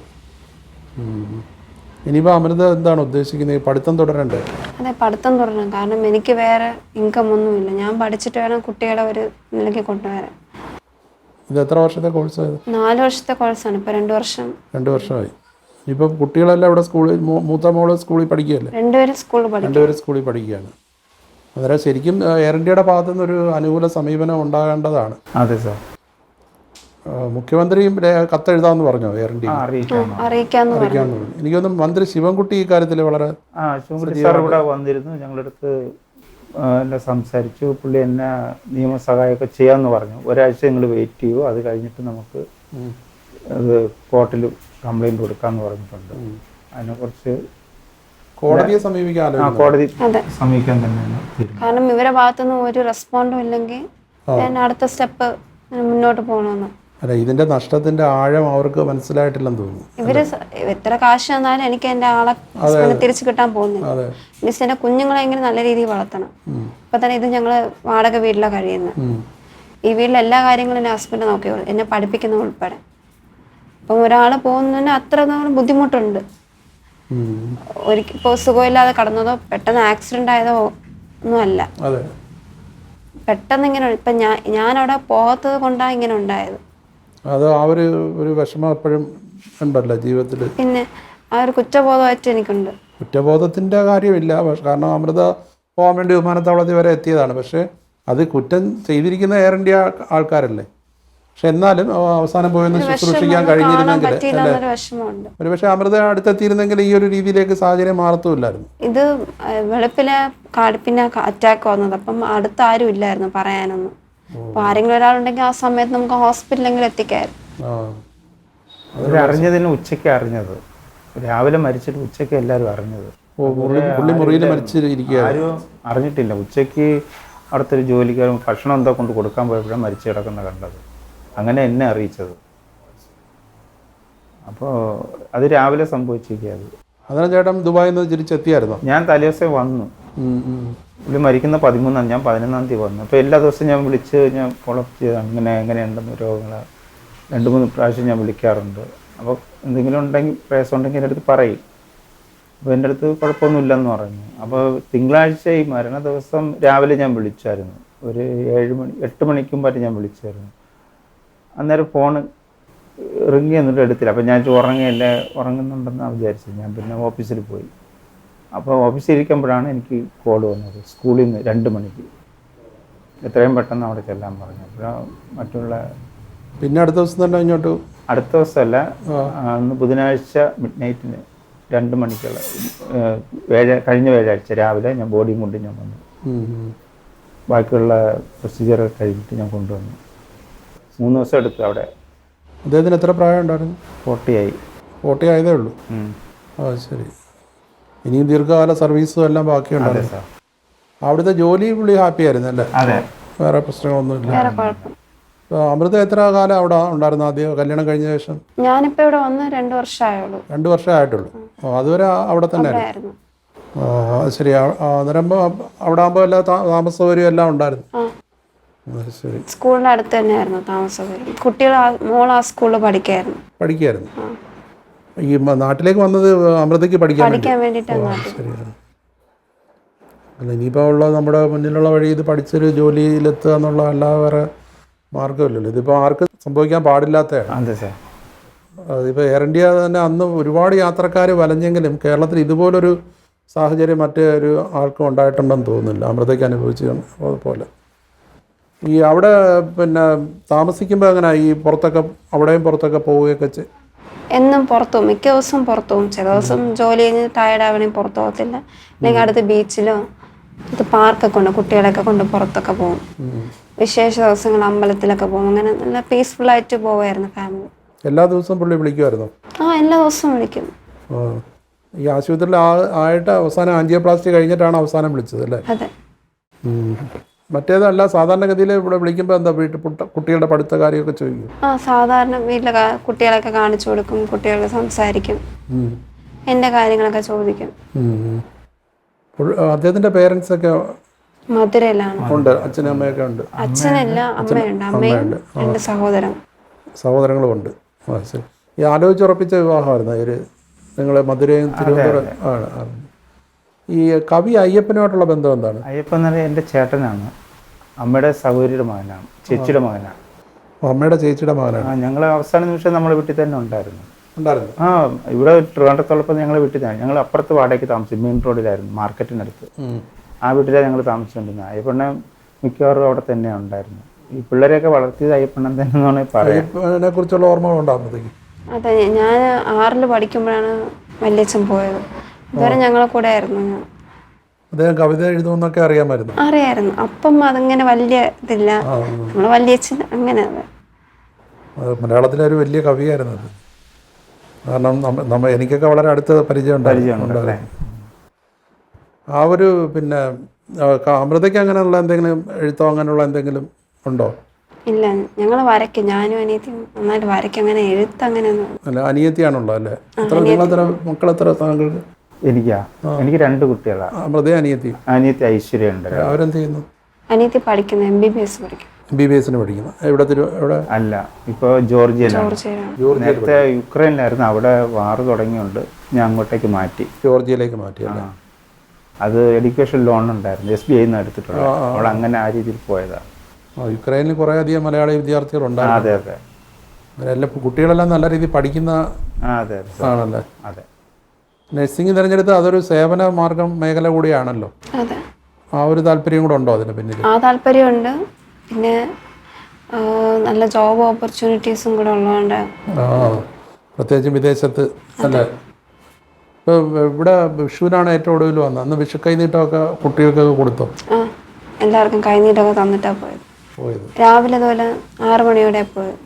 ഇനിയിപ്പോൾ അമൃത എന്താണ് ഉദ്ദേശിക്കുന്നത്? പഠിത്തം തുടരണ്ടേ? അതെ, പഠിത്തം തുടരണം. കാരണം എനിക്ക് വേറെ ഇൻകം ഒന്നുമില്ല. ഞാൻ പഠിച്ചിട്ട് വേണം കുട്ടികളെ ഒരു നിലയ്ക്ക് കൊണ്ടുവരാൻ. ഇത് എത്ര വർഷത്തെ കോഴ്സാണ്? 4 വർഷത്തെ കോഴ്സാണ്. ഇപ്പോൾ 2 വർഷം. 2 വർഷമായി. ഇപ്പം കുട്ടികളെല്ലാം ഇവിടെ സ്കൂളിൽ, മൂത്ത മോള് സ്കൂളിൽ പഠിക്കുകയല്ലേ? രണ്ടുപേരും സ്കൂളിൽ പഠിക്കുകയാണ്. അന്നേരം ശരിക്കും എയർ ഇന്ത്യയുടെ ഭാഗത്തു നിന്നൊരു അനുകൂല സമീപനം ഉണ്ടാകേണ്ടതാണ്. അതെ സാർ. മുഖ്യമന്ത്രിയും കത്തെഴുതാമെന്ന് പറഞ്ഞോ എയർ ഇന്ത്യ? അറിയിക്കാന്ന് പറഞ്ഞു. എനിക്കൊന്നും മന്ത്രി ശിവൻകുട്ടി ഈ കാര്യത്തിൽ വളരെ സാർ ഇവിടെ വന്നിരുന്നു, ഞങ്ങളടുത്ത് എല്ലാം സംസാരിച്ചു. പുള്ളി എന്നെ നിയമസഹായമൊക്കെ ചെയ്യാമെന്ന് പറഞ്ഞു. ഒരാഴ്ച നിങ്ങൾ വെയിറ്റ് ചെയ്യൂ, അത് കഴിഞ്ഞിട്ട് നമുക്ക് അത് കോർട്ടിൽ കംപ്ലൈൻറ്റ് കൊടുക്കാമെന്ന് പറഞ്ഞിട്ടുണ്ട്. അതിനെക്കുറിച്ച് കോടതിയെ സമീപിക്കാൻ തന്നെയാണ്. കാരണം ഇവരുടെ ഭാഗത്തുനിന്ന് ഒരു റെസ്പോണ്ടും ഇല്ലെങ്കിൽ അടുത്ത സ്റ്റെപ്പ് മുന്നോട്ട് പോകണമെന്ന്. അല്ല, ഇതിന്റെ നഷ്ടത്തിന്റെ ആഴം അവർക്ക് മനസ്സിലായിട്ടില്ലെന്ന് തോന്നുന്നു. ഇവര് എത്ര കാശ് തന്നാലും എനിക്ക് എന്റെ ആളെ തിരിച്ചു കിട്ടാൻ പോകുന്നില്ല. മീൻസ് എന്റെ കുഞ്ഞുങ്ങളെ എങ്ങനെ നല്ല രീതിയിൽ വളർത്തണം. ഇപ്പൊ തന്നെ ഇത് ഞങ്ങള് വാടക വീട്ടിലാണ് കഴിയുന്നത്. ഈ വീട്ടിലെ എല്ലാ കാര്യങ്ങളും എന്റെ ഹസ്ബൻഡ് നോക്കിയോളൂ, എന്നെ പഠിപ്പിക്കുന്ന ഉൾപ്പെടെ. അപ്പം ഒരാൾ പോകുന്നതിന് അത്ര ബുദ്ധിമുട്ടുണ്ട്. ഇപ്പോൾ സുഖമില്ലാതെ കടന്നതോ പെട്ടെന്ന് ആക്സിഡന്റ് ആയതോ ഒന്നും അല്ല. പെട്ടെന്ന് ഇങ്ങനെ ഇപ്പം ഞാനവിടെ പോകാത്തത് കൊണ്ടാണ് ഇങ്ങനെ ഉണ്ടായത്. അത് ആ ഒരു വിഷമം എപ്പോഴും ഉണ്ടല്ലോ ജീവിതത്തിൽ. പിന്നെ ആ ഒരു കുറ്റബോധമായിട്ട് എനിക്കുണ്ട്. കുറ്റബോധത്തിൻ്റെ കാര്യമില്ല, കാരണം അമൃത പോകാൻ വേണ്ടി വിമാനത്താവളത്തിൽ വരെ എത്തിയതാണ്. പക്ഷേ അത് കുറ്റം ചെയ്തിരിക്കുന്ന എയർ ഇന്ത്യ ആൾക്കാരല്ലേ. പക്ഷെ എന്നാലും അവസാനം പോയെന്ന് ശുശ്രൂഷിക്കാൻ കഴിഞ്ഞിരുന്നെങ്കിൽ അല്ലേ, വിഷമമുണ്ട്. ഒരു പക്ഷേ അമൃത അടുത്തെത്തിയിരുന്നെങ്കിൽ ഈ ഒരു രീതിയിലേക്ക് സാഹചര്യം മാറത്തുമില്ലായിരുന്നു. ഇത് വെളുപ്പിലെ പിന്നെ അറ്റാക്ക് വന്നത്, അപ്പം അടുത്ത ആരും ഇല്ലായിരുന്നു പറയാനൊന്നും. അപ്പോൾ ആരെങ്കിലും ഒരാളുണ്ടെങ്കിൽ ആ സമയത്ത് നമുക്ക് ഹോസ്പിറ്റലിലെങ്കിലും എത്തിക്കായിരുന്നു. അറിഞ്ഞതിന് ഉച്ചയ്ക്ക് അറിഞ്ഞത്, രാവിലെ മരിച്ചിട്ട് ഉച്ചയ്ക്ക് എല്ലാവരും അറിഞ്ഞത്. പുള്ളി മുറിയിൽ മരിച്ചിരിക്കുക, ആരും അറിഞ്ഞിട്ടില്ല. ഉച്ചയ്ക്ക് അവിടുത്തെ ഒരു ജോലിക്കാരും ഭക്ഷണം എന്തോ കൊണ്ട് കൊടുക്കാൻ പോയപ്പോഴാണ് മരിച്ചു കിടക്കുന്ന കണ്ടത്. അങ്ങനെ എന്നെ അറിയിച്ചത്. അപ്പോൾ അത് രാവിലെ സംഭവിച്ചിരിക്കുകയത്. അതാണ് ചേട്ടൻ ദുബായിൽ നിന്ന് തിരിച്ചെത്തിയായിരുന്നു? ഞാൻ തലേദിവസം വന്നു. പുള്ളി മരിക്കുന്ന 13-ാം, ഞാൻ 11-ാം തീയതി വന്നു. അപ്പോൾ എല്ലാ ദിവസവും ഞാൻ വിളിച്ച് ഞാൻ ഫോളോഅപ്പ് ചെയ്താണ് എങ്ങനെയുണ്ടെന്ന് രോഗങ്ങൾ 2-3 പ്രാവശ്യം ഞാൻ വിളിക്കാറുണ്ട്. അപ്പോൾ എന്തെങ്കിലും ഉണ്ടെങ്കിൽ പ്രയാസം ഉണ്ടെങ്കിൽ എൻ്റെ അടുത്ത് പറയും. അപ്പോൾ എൻ്റെ അടുത്ത് കുഴപ്പമൊന്നുമില്ലെന്ന് പറഞ്ഞു. അപ്പോൾ തിങ്കളാഴ്ച ഈ മരണ ദിവസം രാവിലെ ഞാൻ വിളിച്ചായിരുന്നു. ഒരു 8 മണിക്കുമ്പായിട്ട് ഞാൻ വിളിച്ചായിരുന്നു. അന്നേരം ഫോണ് റിങ് എന്നിട്ട് എടുത്തില്ല. അപ്പോൾ ഞാൻ ഉറങ്ങുന്നുണ്ടെന്നാണ് വിചാരിച്ചത്. ഞാൻ പിന്നെ ഓഫീസിൽ പോയി. അപ്പോൾ ഓഫീസിൽ ഇരിക്കുമ്പോഴാണ് എനിക്ക് കോൾ വന്നത് സ്കൂളിൽ നിന്ന് 2 മണിക്ക്. എത്രയും പെട്ടെന്ന് അവിടെ ചെല്ലാൻ പറഞ്ഞു. അപ്പോഴാണ് മറ്റുള്ള പിന്നെ അടുത്ത ദിവസം തന്നെ ഇങ്ങോട്ട്, അടുത്ത ദിവസമല്ല, അന്ന് ബുധനാഴ്ച മിഡ് നൈറ്റിന് 2 മണിക്കുള്ള കഴിഞ്ഞ വ്യാഴാഴ്ച രാവിലെ ഞാൻ ബോഡിയും കൊണ്ട് ഞാൻ വന്നു. ബാക്കിയുള്ള പ്രൊസീജിയറൊക്കെ കഴിഞ്ഞിട്ട് ഞാൻ കൊണ്ടുവന്നു. 3 ദിവസം എടുത്തു അവിടെ. അദ്ദേഹത്തിന് എത്ര പ്രായം ഉണ്ടായിരുന്നു? 40 ആയതേ ഉള്ളൂ. ശരി. ഇനിയും ദീർഘകാല സർവീസും എല്ലാം ബാക്കിയുണ്ടായിരുന്നു. അവിടുത്തെ ജോലി പുള്ളി ഹാപ്പി ആയിരുന്നു അല്ലേ? അതെ, വേറെ പ്രശ്നങ്ങളൊന്നുമില്ല. അമൃത എത്ര കാലം അവിടെ ഉണ്ടായിരുന്നു ആദ്യം കല്യാണം കഴിഞ്ഞ ശേഷം? ഞാനിപ്പോ ഇവിടെ വന്ന് 2 വർഷമായുള്ളൂ. 2 വർഷമായിട്ടുള്ളൂ. അതുവരെ അവിടെ തന്നെ ആയിരുന്നു. ശരി. അന്നേരം അവിടെ ആകുമ്പോൾ എല്ലാ താമസ സൗകര്യം എല്ലാം ഉണ്ടായിരുന്നു. ശരി. സ്കൂളിന്റെ അടുത്ത് തന്നെയായിരുന്നു താമസ സൗകര്യം. കുട്ടികൾ മോൾ ആ സ്കൂളിൽ പഠിക്കായിരുന്നു. ഈ നാട്ടിലേക്ക് വന്നത് അമൃതയ്ക്ക് പഠിക്കാൻ വേണ്ടിയിട്ടാണ്. ശരിയാണ്. അല്ല, ഇനിയിപ്പോൾ ഉള്ള നമ്മുടെ മുന്നിലുള്ള വഴി ഇത് പഠിച്ചൊരു ജോലിയിലെത്തുക എന്നുള്ള അല്ലാതെ വേറെ മാർഗ്ഗമില്ലല്ലോ. ഇതിപ്പോൾ ആർക്കും സംഭവിക്കാൻ പാടില്ലാത്തതാണ്. അതെ സാർ. അതിപ്പോൾ എയർ ഇന്ത്യ തന്നെ അന്ന് ഒരുപാട് യാത്രക്കാർ വലഞ്ഞെങ്കിലും കേരളത്തിൽ ഇതുപോലൊരു സാഹചര്യം മറ്റൊരു ആൾക്കും ഉണ്ടായിട്ടുണ്ടെന്ന് തോന്നുന്നില്ല, അമൃതയ്ക്ക് അനുഭവിച്ച പോലെ. ഈ അവിടെ പിന്നെ താമസിക്കുമ്പോൾ എങ്ങനെ ഈ പുറത്തൊക്കെ പോവുകയൊക്കെ എന്നും പുറത്തു പോകും. മിക്ക ദിവസവും പുറത്തു പോകും. ചില ദിവസം ജോലി കഴിഞ്ഞ് ടയർഡ് ആവണമെങ്കിൽ പുറത്തു പോകത്തില്ല. അല്ലെങ്കിൽ അടുത്ത് ബീച്ചിലോ അടുത്ത് പാർക്കൊക്കെ ഉണ്ട്, കുട്ടികളൊക്കെ കൊണ്ട് പുറത്തൊക്കെ പോകും. വിശേഷ ദിവസങ്ങൾ അമ്പലത്തിലൊക്കെ പോകും. അങ്ങനെ നല്ല പീസ്ഫുൾ ആയിട്ട് പോവായിരുന്നു ഫാമിലി. എല്ലാ ദിവസവും പുള്ളി വിളിക്കുമായിരുന്നു? എല്ലാ ദിവസവും വിളിക്കും. ഈ ആശുപത്രിയിൽ ആയിട്ട് അവസാനം ആൻജിയോപ്ലാസ്റ്റി കഴിഞ്ഞിട്ടാണ് അവസാനം വിളിച്ചത് അല്ലേ? അതെ. മറ്റേതല്ല, സാധാരണഗതിയിൽ ഇവിടെ വിളിക്കുമ്പോൾ എന്താ കുട്ടികളുടെ പഠിത്ത കാര്യമൊക്കെ ചോദിക്കും? സാധാരണ വീട്ടിലെ കുട്ടികളൊക്കെ കാണിച്ചു കൊടുക്കും, കുട്ടികളെ സംസാരിക്കും, എൻ്റെ കാര്യങ്ങളൊക്കെ ചോദിക്കും. അദ്ദേഹത്തിന്റെ പേരൻസ് ഒക്കെ മധുരയിലാണ്. ഉണ്ട്, അച്ഛനും അമ്മയൊക്കെ ഉണ്ട്? അച്ഛനല്ല, അമ്മയുണ്ട്. അമ്മയും 2 സഹോദരങ്ങളും ഉണ്ട്. ശരി. ഈ ആലോചിച്ചുറപ്പിച്ച വിവാഹമായിരുന്നു ഇവര്? നിങ്ങൾ മധുരയും തിരുവനന്തപുരം ആണ്. ഈ കവി അയ്യപ്പനുമായിട്ടുള്ള ബന്ധം എന്താണ്? അയ്യപ്പൻ എന്ന് പറഞ്ഞാൽ എൻ്റെ ചേട്ടനാണ്, അമ്മയുടെ സഹോദരിയുടെ മകനാണ്, ചേച്ചിയുടെ മകനാണ്. അമ്മയുടെ ചേച്ചിയുടെ മകനാണ്. ഞങ്ങൾ അവസാന നിമിഷം നമ്മുടെ വീട്ടിൽ തന്നെ ഉണ്ടായിരുന്നു. ആ, ഇവിടെ ട്രിവാൻഡ്രത്തുള്ളപ്പോൾ ഞങ്ങൾ വീട്ടിൽ തന്നെ, ഞങ്ങൾ അപ്പുറത്ത് വാടകയ്ക്ക് താമസിച്ചു, മെയിൻ റോഡിലായിരുന്നു, മാർക്കറ്റിനടുത്ത്. ആ വീട്ടിലാണ് ഞങ്ങൾ താമസിച്ചുകൊണ്ടിരുന്നത്. അയ്യപ്പണ്ണ മിക്കവാറും അവിടെ തന്നെ ഉണ്ടായിരുന്നു. ഈ പിള്ളേരെയൊക്കെ വളർത്തിയത് അയ്യപ്പണ്ണൻ തന്നെ എന്നാണ് പറയാം. അയ്യപ്പനെ കുറിച്ചുള്ള ഓർമ്മകളുണ്ടാകുമ്പോഴത്തേക്ക്? അതെ, ഞാൻ 6ൽ പഠിക്കുമ്പോഴാണ് വല്യച്ഛൻ പോയത്. ഇതുവരെ ഞങ്ങളെ കൂടെ ആയിരുന്നു. അദ്ദേഹം കവിത എഴുതുമെന്നൊക്കെ അറിയാമായിരുന്നു. അപ്പം അതിങ്ങനെ വലിയ ഇതില്ല. നമ്മള് വല്യച്ഛൻ അങ്ങനെ. മലയാളത്തിലെ ഒരു വലിയ കവിയായിരുന്നു അത്. കാരണം എനിക്കൊക്കെ വളരെ അടുത്ത പരിചയം ഉണ്ടായിരുന്നു. ആ ഒരു പിന്നെ അമൃതയ്ക്ക് അങ്ങനെയുള്ള എന്തെങ്കിലും എഴുത്തോ അങ്ങനെയുള്ള എന്തെങ്കിലും ഉണ്ടോ? ഇല്ല, ഞങ്ങൾ വരയ്ക്കും. ഞാനും അനിയത്തിയും നന്നായിട്ട് വരയ്ക്കും. അങ്ങനെ എഴുത്ത് അങ്ങനെയൊന്നും. അല്ല, അനിയത്തിയാണുള്ളത് അല്ലേ? മക്കൾ എത്ര താങ്കൾക്ക്? എനിക്ക് 2 കുട്ടികളാണ്. അമൃതയും അനിയത്തിയും? അനിയത്തി ഐശ്വര്യ ഉണ്ട്. അവരെന്ത് ചെയ്യുന്നു? അനിയത്തി പഠിക്കുന്നു, MBBS പഠിക്കുന്നു. MBBS പഠിക്കുന്നു. എവിടെ? അല്ല, ഇപ്പോൾ ജോർജിയയിലാണ്. നേരത്തെ യുക്രൈനിലായിരുന്നു, അവിടെ വാർ തുടങ്ങിയുണ്ട്, ഞാൻ അങ്ങോട്ടേക്ക് മാറ്റി, ജോർജിയയിലേക്ക് മാറ്റി അല്ലേ? അത് എഡ്യൂക്കേഷൻ ലോൺ ഉണ്ടായിരുന്നു, SBI നിന്ന് എടുത്തിട്ടുള്ളത്. അവൾ അങ്ങനെ ആ രീതിയിൽ പോയതാണ്. യുക്രൈനിൽ കുറേ അധികം മലയാളി വിദ്യാർത്ഥികളുണ്ടായിരുന്നു. അതെ അതെ. അവരെല്ലാം കുട്ടികളെല്ലാം നല്ല രീതിയിൽ പഠിക്കുന്ന അതെ ആണല്ലേ. അതെ. നഴ്സിംഗ് തിരഞ്ഞെടുത്ത് അതൊരു സേവന മാർഗം മേഖല കൂടിയാണല്ലോ. അതെ. ആ ഒരു താല്പര്യം കൂടെ ഉണ്ടോ അതിന് പിന്നിൽ? ആ താല്പര്യമുണ്ട്. പിന്നെ നല്ല ജോബ് ഓപ്പർച്യൂണിറ്റീസും കൂടെ ഉള്ളതുകൊണ്ട്. പ്രത്യേകിച്ചും വിദേശത്ത് അല്ലേ. ഇപ്പോൾ ഇവിടെ വിഷുവിനാണ് ഏറ്റവും ഒടുവിൽ വന്നത്. അന്ന് വിഷു കൈനീട്ടമൊക്കെ കുട്ടികൾക്കൊക്കെ കൊടുത്തോ? എല്ലാവർക്കും കൈനീട്ടമൊക്കെ തന്നിട്ടാണ് പോയത്. രാവിലെ അതുപോലെ 6 മണിയോടെ പോയത്.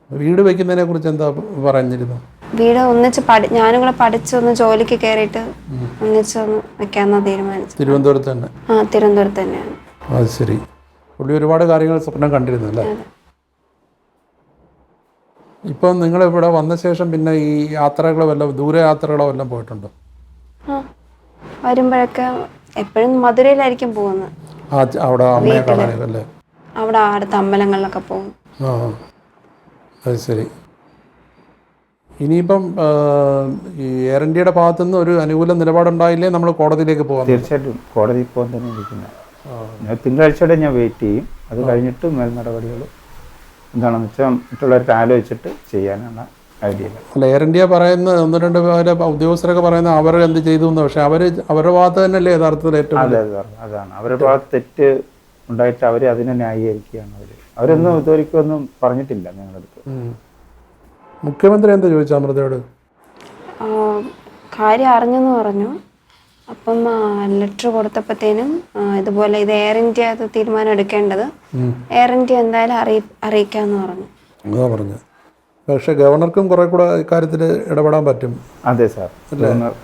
വീട് വെക്കുന്നതിനെ കുറിച്ച് എന്താ പറഞ്ഞിരുന്നു? വീട് ഒന്നിച്ച് ഞാനും കൂടെ പഠിച്ചൊന്ന് ജോലിക്ക് കയറിയിട്ട് ഒന്നിച്ചൊന്ന് വെക്കാമെന്നാണ് തീരുമാനിച്ചത്. തിരുവനന്തപുരത്ത് തന്നെ? തിരുവനന്തപുരത്ത് തന്നെയാണ്. അത് ശരി. പുള്ളി ഒരുപാട് കാര്യങ്ങൾ സ്വപ്നം കണ്ടിരുന്നു അല്ലേ. ഇപ്പം നിങ്ങൾ ഇവിടെ വന്ന ശേഷം പിന്നെ ഈ യാത്രകളോ വല്ലതും ദൂര യാത്രകളോ വല്ലതും പോയിട്ടുണ്ടോ? വരുമ്പോഴൊക്കെ എപ്പോഴും മധുരയിലായിരിക്കും പോകുന്നത്. അവിടെ അമ്മയെ കാണാനൊക്കെ അല്ലേ? അവിടെ അടുത്ത അമ്പലങ്ങളിലൊക്കെ പോകും. അത് ശരി. ഇനിയിപ്പം ഈ എയർ ഇന്ത്യയുടെ ഭാഗത്തുനിന്ന് ഒരു അനുകൂല നിലപാടുണ്ടായില്ലേ നമ്മൾ കോടതിയിലേക്ക് പോകാം? തീർച്ചയായിട്ടും കോടതിയിൽ പോകാൻ തന്നെ ഇരിക്കുന്നത്. ഞാൻ തിങ്കളാഴ്ചയുടെ ഞാൻ വെയിറ്റ് ചെയ്യും. അത് കഴിഞ്ഞിട്ട് മേൽ നടപടികൾ എന്താണെന്ന് വെച്ചാൽ മറ്റുള്ളവർക്ക് ആലോചിച്ചിട്ട് ചെയ്യാനാണ് ഐഡിയ. അല്ല, എയർ ഇന്ത്യ പറയുന്ന 1-2 പേരെ ഉദ്യോഗസ്ഥരൊക്കെ പറയുന്ന അവർ എന്ത് ചെയ്തു എന്ന്. പക്ഷെ അവരുടെ ഭാഗത്ത് തന്നെയല്ലേ യഥാർത്ഥത്തിൽ ഏറ്റവും അതാണ് അവരുടെ ഭാഗത്ത് തെറ്റ് ഉണ്ടായിട്ട് അവർ അതിനെ ന്യായീകരിക്കുകയാണ്. അവരൊന്നും ഇതുവരെയൊന്നും പറഞ്ഞിട്ടില്ല ഞങ്ങളുടെ അടുത്ത്. മുഖ്യമന്ത്രി എന്താ ചോദിച്ചു അമൃതയോട്? കാര്യം അറിഞ്ഞെന്ന് പറഞ്ഞു. അപ്പം ലെറ്റർ കൊടുത്തപ്പോഴത്തേനും ഇതുപോലെ ഇത് എയർ ഇന്ത്യ അത് തീരുമാനം എടുക്കേണ്ടത്, എയർ ഇന്ത്യ എന്തായാലും അറിയിക്കാമെന്ന് പറഞ്ഞു. അതാ പറഞ്ഞു. പക്ഷെ ഗവർണർക്കും കുറെ കൂടെ ഇക്കാര്യത്തിൽ ഇടപെടാൻ പറ്റും. അതെ സാർ.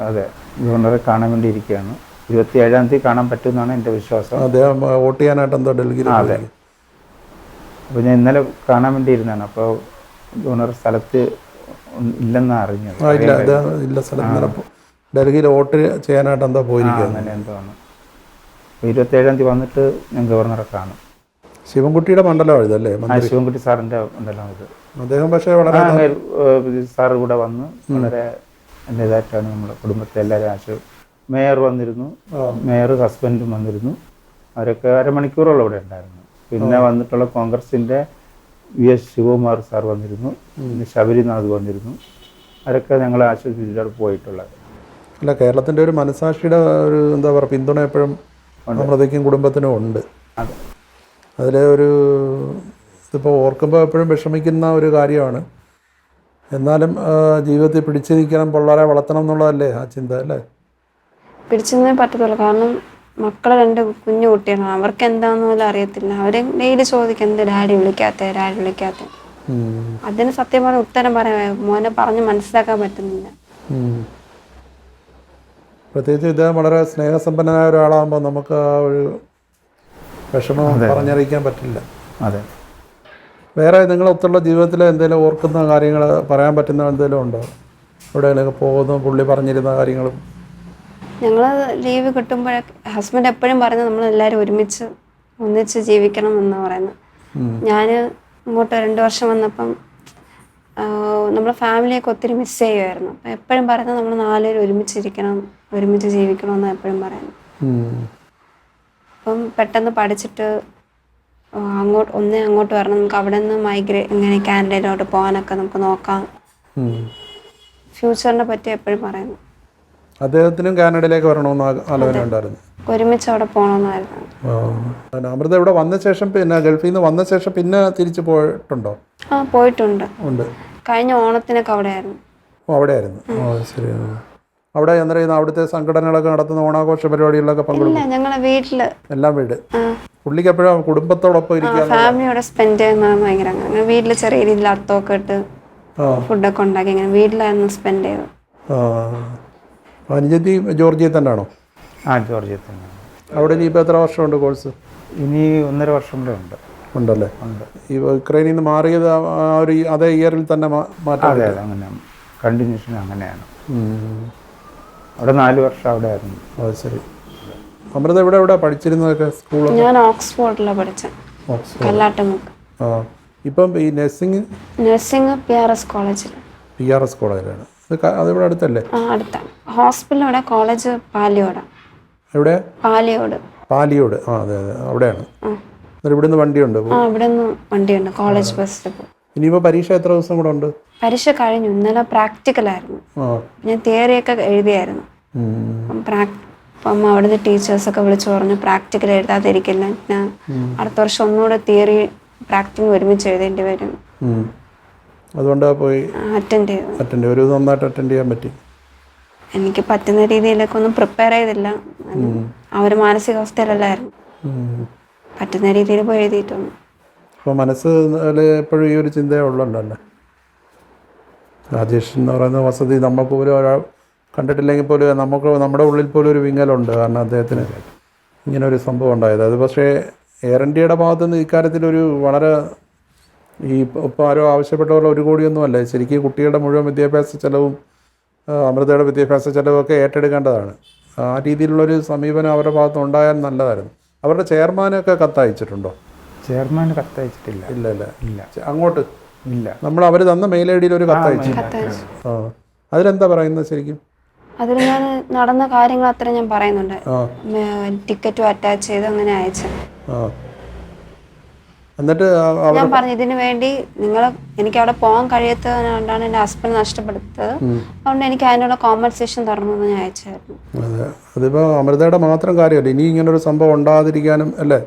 അതെ, ഗവർണറെ കാണാൻ വേണ്ടി ഇരിക്കുകയാണ്. 27-ാം തീയതി കാണാൻ പറ്റുമെന്നാണ് എൻ്റെ വിശ്വാസം. അദ്ദേഹം വോട്ട് ചെയ്യാനായിട്ട് എന്തോ ഡൽഹിയിൽ. അതെ. അപ്പോൾ ഞാൻ ഇന്നലെ കാണാൻ വേണ്ടി ഇരുന്നാണ്. അപ്പോൾ ഗവർണർ സ്ഥലത്ത് ഇല്ലെന്നാണ് അറിഞ്ഞത്. ഇല്ല, സ്ഥലത്ത് ഡൽഹിയിൽ വോട്ട് ചെയ്യാനായിട്ട് എന്തോ പോയിരിക്കുക. അങ്ങനെ എന്തോ ആണ്. 27-ാം തീയതി വന്നിട്ട് ഞാൻ ഗവർണറെ കാണും. ശിവൻകുട്ടിയുടെ മണ്ഡലം ഇതല്ലേ? ശിവൻകുട്ടി സാറിൻ്റെ മണ്ഡലം ഇത്. അദ്ദേഹം പക്ഷേ വളരെ സാറ് കൂടെ വന്ന് വളരെ എൻ്റേതായിട്ടാണ് നമ്മുടെ കുടുംബത്തെ എല്ലാവരും മേയർ വന്നിരുന്നു. മേയർ ഹസ്ബൻഡും വന്നിരുന്നു. അവരൊക്കെ അരമണിക്കൂറോളം ഇവിടെ ഉണ്ടായിരുന്നു. പിന്നെ വന്നിട്ടുള്ള കോൺഗ്രസിൻ്റെ VS ശിവകുമാർ സാർ വന്നിരുന്നു. പിന്നെ ശബരിനാഥ് വന്നിരുന്നു. അവരൊക്കെ ഞങ്ങളെ ആശ്വസിപ്പിച്ചിട്ടാണ് പോയിട്ടുള്ളത്. അല്ല, കേരളത്തിൻ്റെ ഒരു മനസാക്ഷിയുടെ ഒരു എന്താ പറയുക പിന്തുണ എപ്പോഴും അമൃതയ്ക്കും കുടുംബത്തിനും ഉണ്ട്. അതെ. അതിലെ ഒരു ഇതിപ്പോൾ ഓർക്കുമ്പോൾ എപ്പോഴും വിഷമിക്കുന്ന ഒരു കാര്യമാണ്. എന്നാലും ജീവിതത്തിൽ പിടിച്ചു നിൽക്കണം, പിള്ളേരെ വളർത്തണം എന്നുള്ളതല്ലേ ആ ചിന്ത അല്ലേ? പിടിച്ചു നിന്നേ പറ്റത്തുള്ളൂ. കാരണം മക്കളെ 2 കുഞ്ഞു കുട്ടികളാണ്. അവർക്ക് എന്താണെന്ന് പോലും അറിയത്തില്ല. അവരെ ഡെയിലി ചോദിക്കും എന്ത് ഡാഡി വിളിക്കാത്ത. അതിന് സത്യം പറഞ്ഞ ഉത്തരം പറയാൻ മോനെ പറഞ്ഞ് മനസ്സിലാക്കാൻ പറ്റുന്നില്ല. പ്രത്യേകിച്ച് ഇദ്ദേഹം വളരെ സ്നേഹസമ്പന്നനായ ഒരാളാകുമ്പോൾ നമുക്ക് ആ ഒരു വിഷമം പറഞ്ഞറിയിക്കാൻ പറ്റില്ല. അതെ. വേറെ നിങ്ങളൊത്തുള്ള ജീവിതത്തിൽ എന്തെങ്കിലും ഓർക്കുന്ന കാര്യങ്ങൾ പറയാൻ പറ്റുന്ന എന്തെങ്കിലും ഉണ്ടോ? എവിടെയെങ്കിലും പോകുന്നു പുള്ളി പറഞ്ഞിരുന്ന കാര്യങ്ങളും? ഞങ്ങൾ ലീവ് കിട്ടുമ്പോഴൊക്കെ ഹസ്ബൻഡ് എപ്പോഴും പറയുന്നത് നമ്മളെല്ലാവരും ഒന്നിച്ച് ജീവിക്കണം എന്ന് പറയുന്നത്. ഞാൻ ഇങ്ങോട്ട് 2 വർഷം വന്നപ്പം നമ്മളെ ഫാമിലിയൊക്കെ ഒത്തിരി മിസ് ചെയ്യുമായിരുന്നു. അപ്പം എപ്പോഴും പറയുന്നത് നമ്മൾ 4 പേരും ഒരുമിച്ച് ജീവിക്കണമെന്ന് എപ്പോഴും പറയുന്നു. അപ്പം പെട്ടെന്ന് പഠിച്ചിട്ട് അങ്ങോട്ട് വരണം, നമുക്ക് അവിടെ നിന്ന് ഇങ്ങനെ കാനഡയിലോട്ട് പോകാനൊക്കെ നമുക്ക് നോക്കാം, ഫ്യൂച്ചറിനെ പറ്റി എപ്പോഴും പറയുന്നു. അദ്ദേഹത്തിനും കാനഡയിലേക്ക് വരണമെന്ന് ആലോചന ഉണ്ടായിരുന്നു. ഒരുമിച്ച് അവിടെ പോകണമെന്നായിരുന്നു. അമൃത ഇവിടെ വന്ന ശേഷം പിന്നെ ഗൾഫിൽ നിന്ന് വന്ന ശേഷം പിന്നെ തിരിച്ചു പോയിട്ടുണ്ടോ? പോയിട്ടുണ്ട്. ഉണ്ട്. കഴിഞ്ഞ ഓണത്തിനൊക്കെ അവിടെയായിരുന്നു. അവിടെയായിരുന്നു. ശരി. അവിടെ എന്താ പറയുന്നത്, അവിടുത്തെ സംഘടനകളൊക്കെ നടത്തുന്ന ഓണാഘോഷ പരിപാടികളിലൊക്കെ പങ്കെടുക്കും? ഞങ്ങളെ വീട്ടില് എല്ലാം വീട്. പുള്ളിക്ക് എപ്പോഴും കുടുംബത്തോടൊപ്പം ഇരിക്കുക, ഫാമിലിയോടെ സ്പെൻഡ് ചെയ്യുന്നതാണ് ഭയങ്കര. അങ്ങനെ വീട്ടില് ചെറിയ രീതിയിൽ അത്തമൊക്കെ ഇട്ട് ഫുഡൊക്കെ ഉണ്ടാക്കി അങ്ങനെ വീട്ടിലായിരുന്നു സ്പെൻഡ് ചെയ്തത്. അനുജത്തി ജോർജിയയിൽ തന്നെയാണോ? ജോർജിയയിൽ തന്നെ. അവിടെ ഇനി ഇപ്പോൾ എത്ര വർഷമുണ്ട് കോഴ്സ്? ഇനി 1.5 വർഷം കൂടെ ഉണ്ടല്ലേ? ഈ യുക്രൈനിൽ നിന്ന് മാറിയത് ഒരു അതേ ഇയറിൽ തന്നെ മാറ്റാം? അതെ, അങ്ങനെ കണ്ടിന്യൂഷൻ അങ്ങനെയാണ്. അവിടെ 4 വർഷം അവിടെ ആയിരുന്നു. അത് ശരി. അമൃത എവിടെ പഠിച്ചിരുന്നതൊക്കെ? സ്കൂൾ? ഞാൻ ഓക്സ്ഫോർഡിലാണ് പഠിച്ചത്, കല്ലാട്ടമുക്ക്. ഇപ്പം ഈ നഴ്സിംഗ് PRS കോളേജിൽ. PRS കോളേജിലാണ്. അതിവിടെ അടുത്തല്ലേ? അടുത്താണ്. ഹോസ്പിറ്റൽ ഇവിടെ, കോളേജ് പാലിയോട. എവിടെ? പാലിയോട്. അതെ അതെ, അവിടെയാണ്. എന്നിട്ട് ഇവിടുന്ന് വണ്ടിയുണ്ട്? ഇവിടെ നിന്ന് വണ്ടിയുണ്ട്, കോളേജ് ബസ്സിൽ പോകും. ഇനിയിപ്പോൾ പരീക്ഷ എത്ര ദിവസം കൂടെ ഉണ്ട്? പരീക്ഷ കഴിഞ്ഞു, ഇന്നലെ പ്രാക്ടിക്കലായിരുന്നു. ഞാൻ തിയറിയൊക്കെ എഴുതിയായിരുന്നു. അപ്പം അവിടുത്തെ ടീച്ചേഴ്സൊക്കെ വിളിച്ചു പറഞ്ഞു പ്രാക്ടിക്കൽ എഴുതാതിരിക്കില്ല, ഞാൻ അടുത്ത വർഷം ഒന്നുകൂടെ തിയറി പ്രാക്ടിക്കൽ ഒരുമിച്ച് എഴുതേണ്ടി വരും. അതുകൊണ്ടാ പോയി അറ്റൻഡ് ഒരു നന്നായിട്ട് അറ്റൻഡ് ചെയ്യാൻ പറ്റി. എനിക്ക് പറ്റുന്ന രീതിയിലൊക്കെ ഒന്നും പ്രിപ്പയർ ചെയ്തില്ല, ആ ഒരു മാനസികാവസ്ഥയിലല്ലായിരുന്നു. പറ്റുന്ന രീതിയിൽ പോയി എഴുതിയിട്ടൊന്നും. അപ്പോൾ മനസ്സ് എപ്പോഴും ഈ ഒരു ചിന്തയേ ഉള്ളല്ലോ. രാജേഷ് എന്ന് പറയുന്ന വസതി നമുക്ക് പോലും ഒരാൾ കണ്ടിട്ടില്ലെങ്കിൽ പോലും നമ്മുടെ ഉള്ളിൽ പോലും ഒരു വിങ്ങലുണ്ട്. കാരണം അദ്ദേഹത്തിന് ഇങ്ങനെ ഒരു സംഭവം ഉണ്ടായത്. അത് പക്ഷേ എയർ ഇന്ത്യയുടെ ഭാഗത്തുനിന്ന് ഇക്കാര്യത്തിലൊരു വളരെ ഇപ്പോൾ ആരോ ആവശ്യപ്പെട്ട പോലെ 1 കോടിയൊന്നുമല്ല, ശരിക്കും കുട്ടികളുടെ മുഴുവൻ വിദ്യാഭ്യാസ ചെലവും അമൃതയുടെ വിദ്യാഭ്യാസ ചെലവൊക്കെ ഏറ്റെടുക്കേണ്ടതാണ്. ആ രീതിയിലുള്ളൊരു സമീപനം അവരുടെ ഭാഗത്ത് ഉണ്ടായാൽ നല്ലതായിരുന്നു. അവരുടെ ചെയർമാനൊക്കെ കത്തയച്ചിട്ടുണ്ടോ? ചെയർമാൻ കത്തയച്ചിട്ടില്ല. ഇല്ല. അങ്ങോട്ട് ഇല്ല. നമ്മൾ അവർ തന്ന മെയിൽ ഐ ഡിയിൽ ഒരു കത്തയച്ചു. അതിലെന്താ പറയുന്നത് ശരിക്കും? അതിൽ ഞാൻ നടന്ന കാര്യങ്ങൾ അത്ര ഞാൻ പറയുന്നുണ്ട്. ടിക്കറ്റും അറ്റാച്ച് ചെയ്ത് അങ്ങനെ അയച്ചു. എന്നിട്ട് ഞാൻ പറഞ്ഞു ഇതിനു വേണ്ടി എനിക്ക് അവിടെ പോകാൻ കഴിയാത്തതുകൊണ്ടാണ് എൻ്റെ ഹസ്ബൻഡ് നഷ്ടപ്പെടുത്തത്, അതുകൊണ്ട് എനിക്ക് അതിനുള്ള കോമ്പൻസേഷൻ തരണമെന്ന് ഞാൻ അയച്ചായിരുന്നു. അതെ, അതിപ്പോൾ അമൃതയുടെ മാത്രം കാര്യമല്ല, ഇനി ഇങ്ങനൊരു സംഭവം ഉണ്ടാകാതിരിക്കാനും അല്ലേ?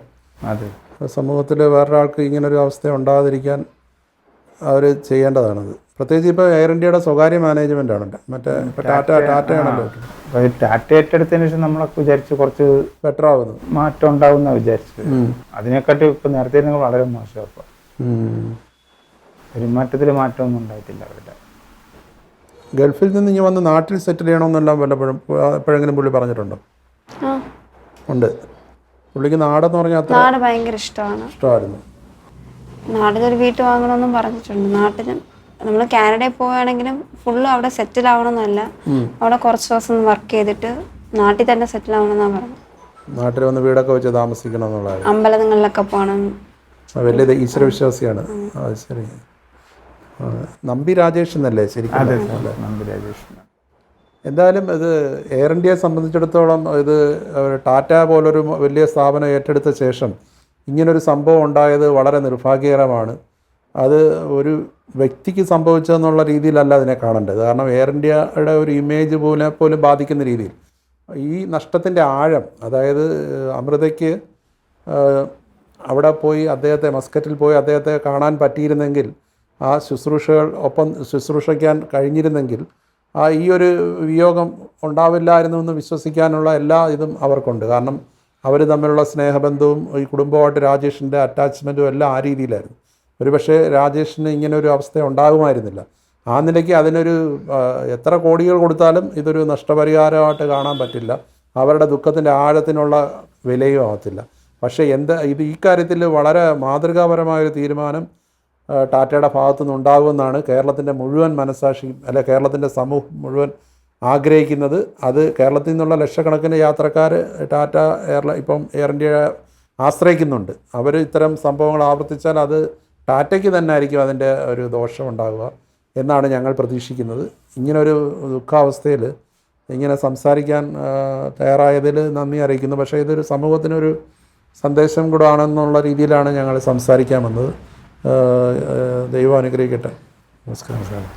അതെ, സമൂഹത്തിൽ വേറൊരാൾക്ക് ഇങ്ങനൊരു അവസ്ഥ ഉണ്ടാകാതിരിക്കാൻ അവർ ചെയ്യേണ്ടതാണത്. പ്രത്യേകിച്ച് ഇപ്പോൾ എയർ ഇന്ത്യയുടെ സ്വകാര്യ മാനേജ്മെൻ്റ് ആണല്ലോ, മറ്റേ ടാറ്റയാണല്ലോ. ടാറ്റ ഏറ്റെടുത്തതിന് ശേഷം നമ്മളൊക്കെ വിചാരിച്ചു കുറച്ച് ബെറ്റർ ആവുന്നു, മാറ്റം ഉണ്ടാവുന്ന വിചാരിച്ചത്. അതിനെക്കാട്ടി ഇപ്പം നേരത്തെ വളരെ മോശം. അപ്പം പെരുമാറ്റത്തിൽ മാറ്റമൊന്നും ഉണ്ടായിട്ടില്ല. അവരുടെ ഗൾഫിൽ നിന്ന് ഇങ്ങനെ വന്ന് നാട്ടിൽ സെറ്റിൽ ചെയ്യണമെന്നെല്ലാം വല്ലപ്പോഴും എപ്പോഴെങ്കിലും പുള്ളി പറഞ്ഞിട്ടുണ്ടോ? ഉണ്ട്. പുള്ളിക്ക് നാടെന്ന് പറഞ്ഞാൽ നാട് ഭയങ്കര ഇഷ്ടമായിരുന്നു. നാട്ടിലൊരു വീട്ട് വാങ്ങണമെന്നും പറഞ്ഞിട്ടുണ്ട്. നാട്ടിൽ നമ്മൾ കാനഡയിൽ പോവുകയാണെങ്കിലും ഫുള്ള് അവിടെ സെറ്റിൽ ആവണമെന്നല്ല, അവിടെ കുറച്ച് ദിവസം വർക്ക് ചെയ്തിട്ട് നാട്ടിൽ തന്നെ സെറ്റിൽ ആവണമെന്നാണ് പറഞ്ഞത്. നാട്ടിൽ വന്ന് വീടൊക്കെ വെച്ച് താമസിക്കണം എന്നുള്ളത്. അമ്പലങ്ങളിലൊക്കെ പോകണം. വലിയ ഈശ്വര വിശ്വാസിയാണ്. അത് ശരി. നമ്പി രാജേഷ് എന്നല്ലേ ശരിക്കും? നമ്പി രാജേഷ്. എന്തായാലും ഇത് എയർ ഇന്ത്യയെ സംബന്ധിച്ചിടത്തോളം ഇത് ടാറ്റ പോലൊരു വലിയ സ്ഥാപനം ഏറ്റെടുത്ത ശേഷം ഇങ്ങനൊരു സംഭവം ഉണ്ടായത് വളരെ നിർഭാഗ്യകരമാണ്. അത് ഒരു വ്യക്തിക്ക് സംഭവിച്ചതെന്നുള്ള രീതിയിലല്ല അതിനെ കാണേണ്ടത്. കാരണം എയർ ഇന്ത്യയുടെ ഒരു ഇമേജ് പോലും ബാധിക്കുന്ന രീതിയിൽ ഈ നഷ്ടത്തിൻ്റെ ആഴം, അതായത് അമൃതയ്ക്ക് അവിടെ പോയി മസ്കറ്റിൽ പോയി അദ്ദേഹത്തെ കാണാൻ പറ്റിയിരുന്നെങ്കിൽ, ആ ശുശ്രൂഷിക്കാൻ കഴിഞ്ഞിരുന്നെങ്കിൽ ഈ ഒരു വിയോഗം ഉണ്ടാവില്ലായിരുന്നു എന്ന് വിശ്വസിക്കാനുള്ള എല്ലാ ഇതും അവർക്കുണ്ട്. കാരണം അവർ തമ്മിലുള്ള സ്നേഹബന്ധവും ഈ കുടുംബമായിട്ട് രാജേഷിൻ്റെ അറ്റാച്ച്മെൻറ്റും എല്ലാം ആ രീതിയിലായിരുന്നു. ഒരുപക്ഷെ രാജേഷിന് ഇങ്ങനെ ഒരു അവസ്ഥ ഉണ്ടാകുമായിരുന്നില്ല. ആ നിലയ്ക്ക് അതിനൊരു എത്ര കോടികൾ കൊടുത്താലും ഇതൊരു നഷ്ടപരിഹാരമായിട്ട് കാണാൻ പറ്റില്ല. അവരുടെ ദുഃഖത്തിൻ്റെ ആഴത്തിനുള്ള വിലയും ആവത്തില്ല. പക്ഷേ ഈ കാര്യത്തിൽ വളരെ മാതൃകാപരമായൊരു തീരുമാനം ടാറ്റയുടെ ഭാഗത്തുനിന്ന് ഉണ്ടാകുമെന്നാണ് കേരളത്തിൻ്റെ മുഴുവൻ മനസ്സാക്ഷിയും കേരളത്തിൻ്റെ സമൂഹം മുഴുവൻ ആഗ്രഹിക്കുന്നത്. അത് കേരളത്തിൽ നിന്നുള്ള ലക്ഷക്കണക്കിന് യാത്രക്കാർ ഇപ്പം എയർ ഇന്ത്യയെ ആശ്രയിക്കുന്നുണ്ട്. അവർ ഇത്തരം സംഭവങ്ങൾ ആവർത്തിച്ചാൽ അത് ടാറ്റയ്ക്ക് തന്നെ ആയിരിക്കും അതിൻ്റെ ഒരു ദോഷം ഉണ്ടാകുക എന്നാണ് ഞങ്ങൾ പ്രതീക്ഷിക്കുന്നത്. ഇങ്ങനൊരു ദുഃഖാവസ്ഥയിൽ ഇങ്ങനെ സംസാരിക്കാൻ തയ്യാറായതിൽ നന്ദി അറിയിക്കുന്നു. പക്ഷേ ഇതൊരു സമൂഹത്തിനൊരു സന്ദേശം കൂടെ ആണെന്നുള്ള രീതിയിലാണ് ഞങ്ങൾ സംസാരിക്കാൻ വന്നത്. ദൈവം അനുഗ്രഹിക്കട്ടെ. നമസ്കാരം.